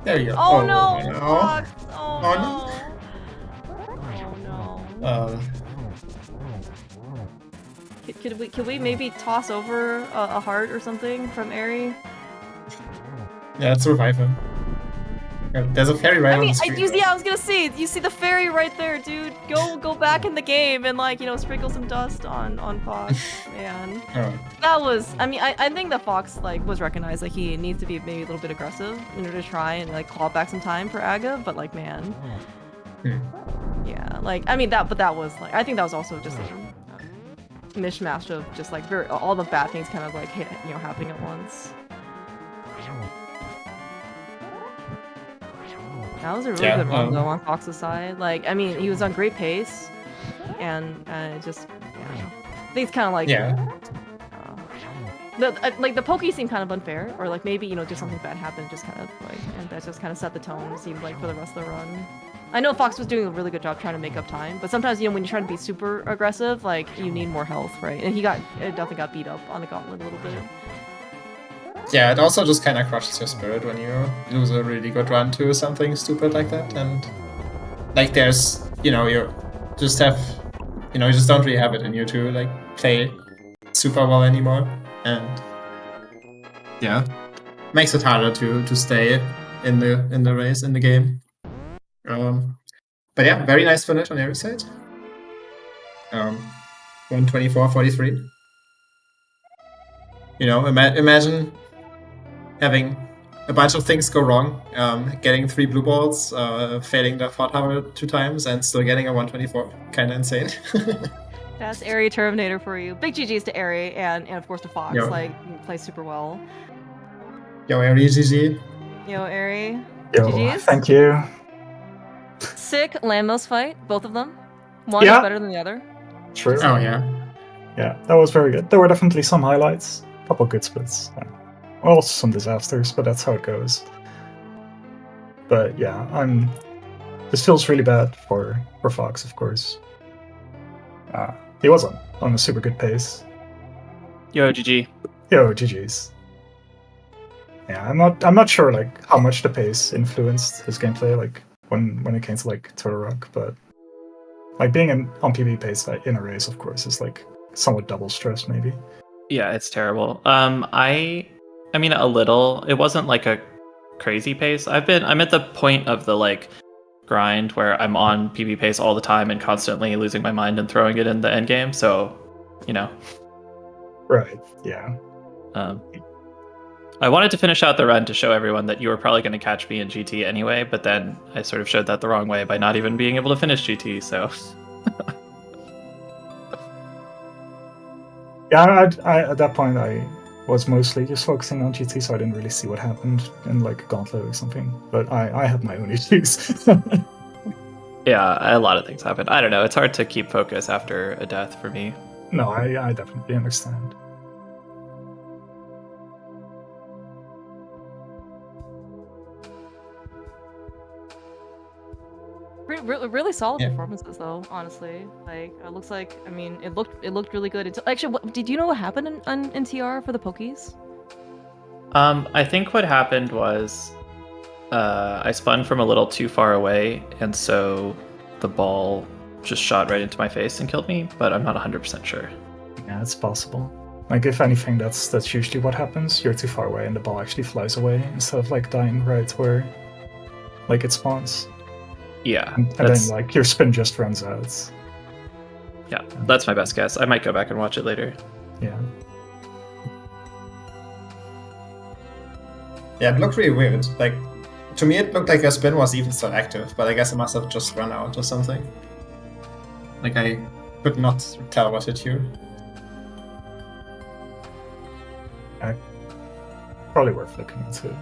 There you go. Oh, no! No. Fox! Oh, Oh, no! Oh no. no! Can we maybe toss over a heart or something from Eri? Yeah, let's revive him. There's a fairy right on the screen. I was gonna say, you see the fairy right there, dude. Go back in the game and like, you know, sprinkle some dust on Fox, man. Oh. That was, I think that Fox like was recognized like he needs to be maybe a little bit aggressive in order to try and like claw back some time for Aga, but like, man. Yeah, like, I mean that was like, I think that was also just a mishmash of just like all the bad things kind of like happening at once. That was a really good run though on Fox's side. Like, I mean, he was on great pace, and just I think it's kind of like the pokey seemed kind of unfair, or like maybe just something bad happened, just kind of like, and that just kind of set the tone. It seemed like for the rest of the run. I know Fox was doing a really good job trying to make up time, but sometimes when you're trying to be super aggressive, like you need more health, right? And he definitely got beat up on the gauntlet a little bit. Yeah, it also just kind of crushes your spirit when you lose a really good run to something stupid like that, and like there's you just don't really have it in you to like play super well anymore, and yeah, makes it harder to stay in the race, in the game. But yeah, very nice finish on every side. 124.43. Imagine having a bunch of things go wrong, getting 3 blue balls, failing the 4 tower 2 times, and still getting a 124. Kinda insane. That's Eri Terminator for you. Big GG's to Eri, and of course to Fox. Yo. Like, plays super well. Yo, Eri, GG. Yo, Eri. Yo, GG's. thank you. Sick Lambos fight, both of them. One is better than the other. True. Oh, yeah. Yeah, that was very good. There were definitely some highlights. A couple good splits. Also some disasters, but that's how it goes. But yeah, this feels really bad for Fox, of course. He was on a super good pace. Yo, GG. Yo, GG's. Yeah, I'm not sure like how much the pace influenced his gameplay, like when it came to like Turtle Rock, but like being on PB pace in a race, of course, is like somewhat double stress maybe. Yeah, it's terrible. I mean a little. It wasn't like a crazy pace. I'm at the point of the like grind where I'm on PB pace all the time and constantly losing my mind and throwing it in the end game. So, Right. Yeah. I wanted to finish out the run to show everyone that you were probably going to catch me in GT anyway, but then I sort of showed that the wrong way by not even being able to finish GT. So. Yeah, I at that point I was mostly just focusing on GT, so I didn't really see what happened in like Gauntlet or something. But I had my own issues. Yeah, a lot of things happen. I don't know. It's hard to keep focus after a death for me. No, I definitely understand. Really solid performances though, honestly. Like it looks like, I mean, it looked really good. Actually, did you know what happened in TR for the Pokies? I think what happened was I spun from a little too far away, and so the ball just shot right into my face and killed me, but I'm not 100% sure. Yeah, it's possible. Like if anything, that's usually what happens. You're too far away and the ball actually flies away instead of like dying right where like it spawns. Yeah. And then like your spin just runs out. Yeah, that's my best guess. I might go back and watch it later. Yeah. Yeah, it looked really weird. Like, to me it looked like your spin was even still active, but I guess it must have just run out or something. Like, I could not tell what hit you. Probably worth looking into.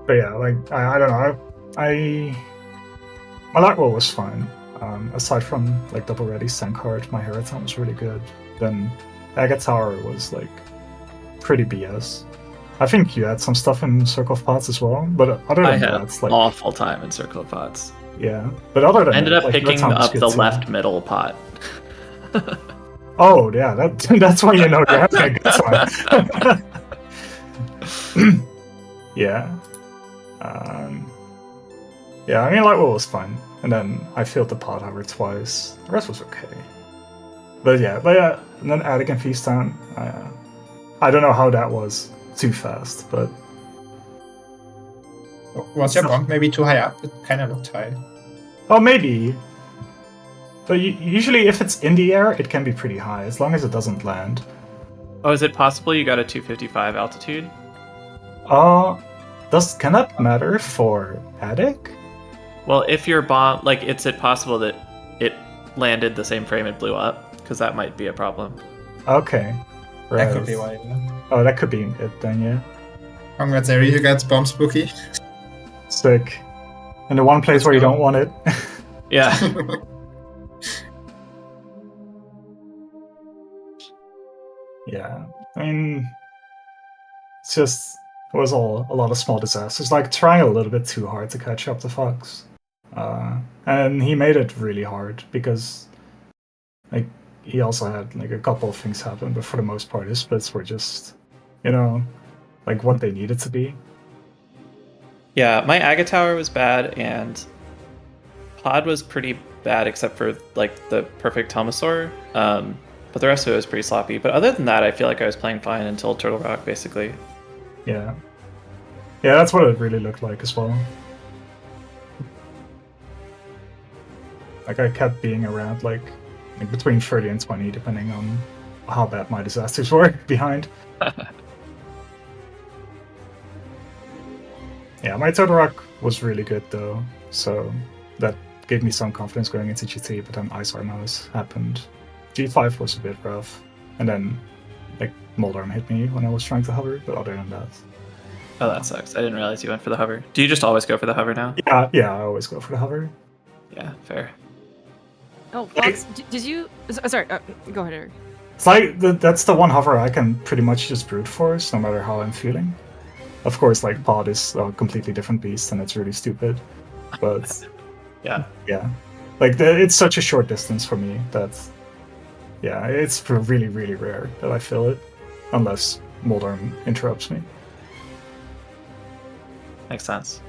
But yeah, like I don't know. My lag roll was fine. Aside from like double ready sank hard, my Hera time was really good. Then Aga Tower was like pretty BS. I think you had some stuff in Circle of Pots as well, but other I than had that, like awful time in Circle of Pots. yeah. But other than I ended that, up like, your picking time was up good the too. left middle pot. Oh yeah, that's when you know you're having a good time. Yeah. Yeah, I mean, Lightwell was fun, and then I failed the pot hover twice. The rest was okay. But yeah, and then Attic and Feast Town. I don't know how that was too fast, but Was your bomb maybe too high up? It kind of looked high. oh maybe. But usually, if it's in the air, it can be pretty high as long as it doesn't land. Oh, is it possible you got a 255 altitude? Can that matter for Attic? Well, if your bomb, like, is it possible that it landed the same frame it blew up? Because that might be a problem. Okay. Right. That could be why. Yeah. Oh, that could be it then, yeah. Congrats, Eri, you got bomb spooky. Sick. In the one place where you don't want it. Yeah. Yeah. I mean, it was all a lot of small disasters. Like trying a little bit too hard to catch up to Fox. And he made it really hard because like he also had like a couple of things happen, but for the most part his splits were just, like what they needed to be. Yeah, my Aga Tower was bad, and Pod was pretty bad except for like the perfect Telmasaur. But the rest of it was pretty sloppy. But other than that, I feel like I was playing fine until Turtle Rock, basically. Yeah. Yeah, that's what it really looked like as well. Like I kept being around like between 30 and 20, depending on how bad my disasters were behind. Yeah, my Turtle Rock was really good though, so that gave me some confidence going into GT, but then Ice Mouse happened. G5 was a bit rough, and then like Moldarm hit me when I was trying to hover, but other than that... Oh, that sucks. I didn't realize you went for the hover. Do you just always go for the hover now? Yeah, I always go for the hover. Yeah, fair. Oh, Fox, did you... Sorry, go ahead, Eric. It's like, that's the one hover I can pretty much just brute force, no matter how I'm feeling. Of course, like, Pod is a completely different beast, and it's really stupid. But... Yeah. Like, it's such a short distance for me that... Yeah, it's really, really rare that I feel it. Unless Moldarm interrupts me. Makes sense.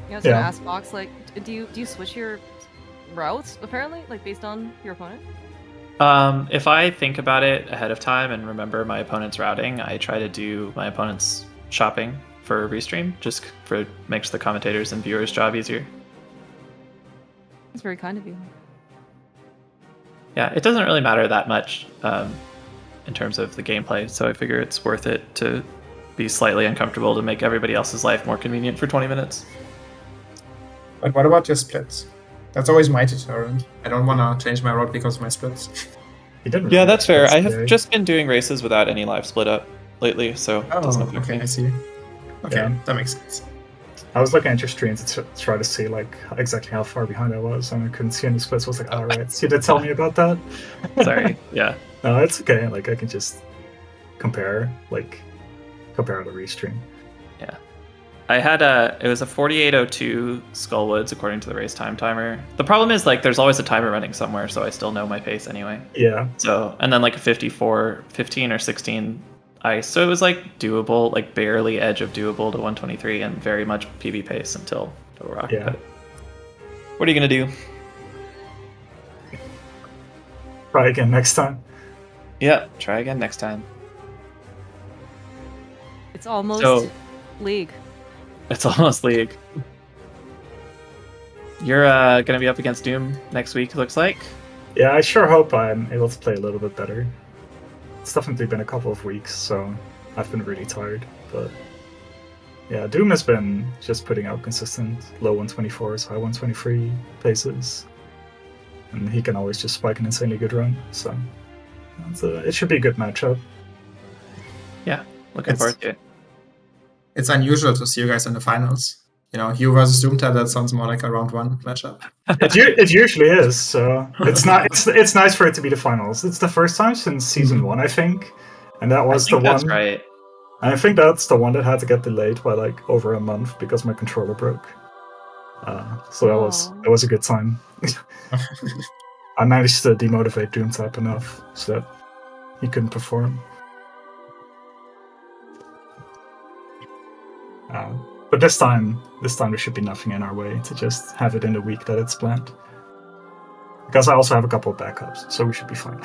Yeah, I was gonna ask Fox, like, do you switch your routes, apparently? Like, based on your opponent? If I think about it ahead of time and remember my opponent's routing, I try to do my opponent's shopping for restream, just for makes the commentators and viewers' job easier. That's very kind of you. Yeah, it doesn't really matter that much in terms of the gameplay, so I figure it's worth it to be slightly uncomfortable to make everybody else's life more convenient for 20 minutes. But what about your splits? That's always my deterrent. I don't want to change my route because of my splits. Yeah, that's fair. I have just been doing races without any live split up lately, so it doesn't affect me. I see. Okay, Yeah. that makes sense. I was looking at your stream to try to see like exactly how far behind I was, and I couldn't see any splits. I was like, alright, so you did tell me about that? Sorry, yeah. No, it's okay. Like I can just compare the restream. Yeah. I had it was a 48:02 Skullwoods according to the race time timer. The problem is like there's always a timer running somewhere, so I still know my pace anyway. Yeah. So, and then like a 54:15 or 16 ice. So it was like doable, like barely edge of doable to 123 and very much PB pace until Total Rock. Yeah. But what are you going to do? Try again next time. Yeah, try again next time. It's almost League. It's almost League. You're going to be up against Doom next week, looks like. Yeah, I sure hope I'm able to play a little bit better. It's definitely been a couple of weeks, so I've been really tired, but Yeah, Doom has been just putting out consistent low 124s, high 123 paces. And he can always just spike an insanely good run, so it should be a good matchup. Yeah, looking forward to it. It's unusual to see you guys in the finals. You versus Doomtime, that sounds more like a round 1 matchup. It usually is, so it's not. It's nice for it to be the finals. It's the first time since season 1, I think, and that was the one. That's right. And I think that's the one that had to get delayed by like over a month because my controller broke. So that was a good time. I managed to demotivate Doomtap enough so that he couldn't perform. But this time there should be nothing in our way to just have it in the week that it's planned. Because I also have a couple of backups, so we should be fine.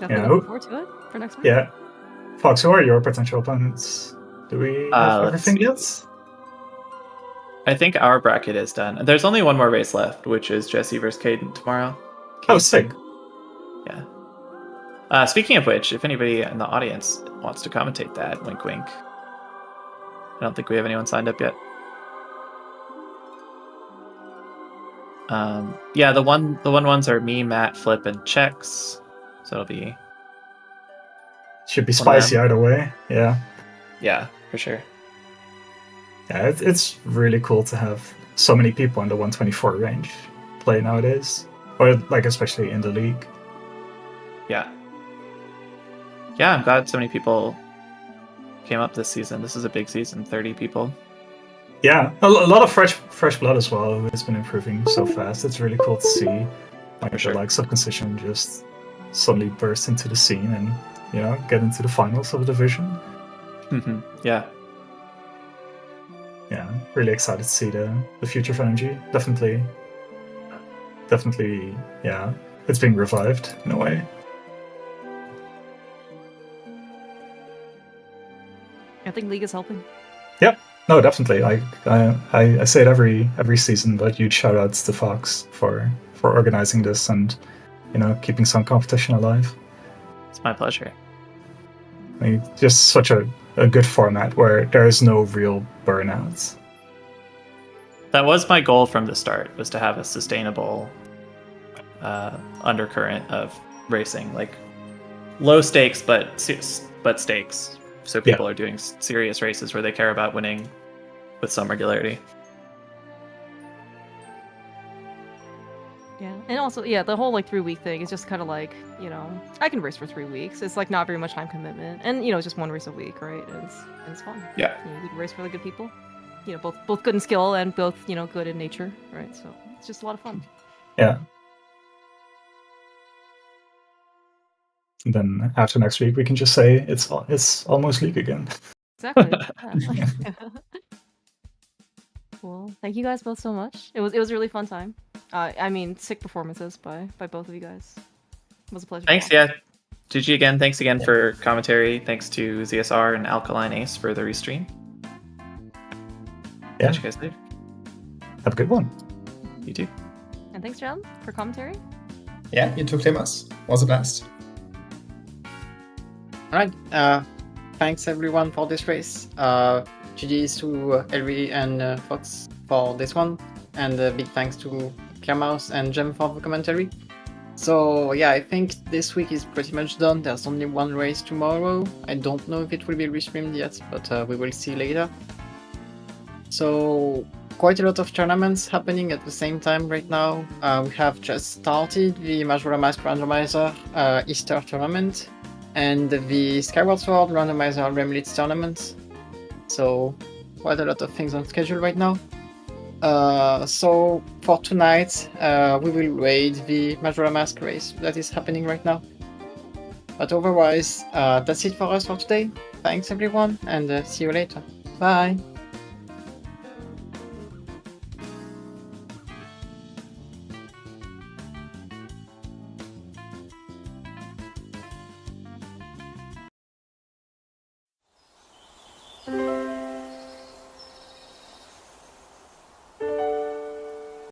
Definitely looking forward to it for next week. Yeah. Fox, who are your potential opponents? Do we have everything yet? I think our bracket is done. There's only one more race left, which is Jesse versus Caden tomorrow. Oh, sick. Yeah. Speaking of which, if anybody in the audience wants to commentate that, wink wink. I don't think we have anyone signed up yet. Yeah, the one ones are me, Matt, Flip, and Chex. So it'll be should be spicy either way. Yeah. Yeah, for sure. Yeah, it's really cool to have so many people in the 124 range play nowadays, or like especially in the league. Yeah. Yeah, I'm glad so many people came up this season. This is a big season, 30 people. Yeah, a lot of fresh blood as well. It's been improving so fast. It's really cool to see like the likes of Concision just suddenly burst into the scene and get into the finals of the division. Yeah. Yeah, really excited to see the future of NMG. Definitely, yeah, it's being revived in a way. I think League is helping. Yep. No, definitely. I say it every season, but huge shout outs to Fox for organizing this and keeping some competition alive. It's my pleasure. I mean, just such a good format where there is no real burnouts. That was my goal from the start, was to have a sustainable undercurrent of racing, like low stakes but stakes. So people are doing serious races where they care about winning with some regularity. Yeah, and also, the whole 3-week thing is just kind of like, I can race for 3 weeks. It's like not very much time commitment, and it's just one race a week, right? And it's fun. Yeah, we can race for the good people. Both good in skill and both good in nature, right? So it's just a lot of fun. Yeah. And then after next week, we can just say it's almost league again. Exactly. Yeah. Cool. Thank you guys both so much. It was a really fun time. I mean, sick performances by both of you guys. It was a pleasure. Thanks, yeah. GG again. Thanks again for commentary. Thanks to ZSR and Alkaline Ace for the restream. Yeah. Catch you guys later. Have a good one. You too. And thanks, John, for commentary. Yeah, you too, Timas. Was a blast. Alright, thanks everyone for this race. GG's to Elri and Fox for this one, and big thanks to Clearmouse and Jem for the commentary. So yeah, I think this week is pretty much done. There's only one race tomorrow. I don't know if it will be restreamed yet, but we will see later. So quite a lot of tournaments happening at the same time right now. We have just started the Majora Mask Randomizer Easter tournament and the Skyward Sword Randomizer Remlitz tournament. So quite a lot of things on schedule right now. So for tonight, we will raid the Majora Mask race that is happening right now. But otherwise, that's it for us for today. Thanks everyone, and see you later. Bye!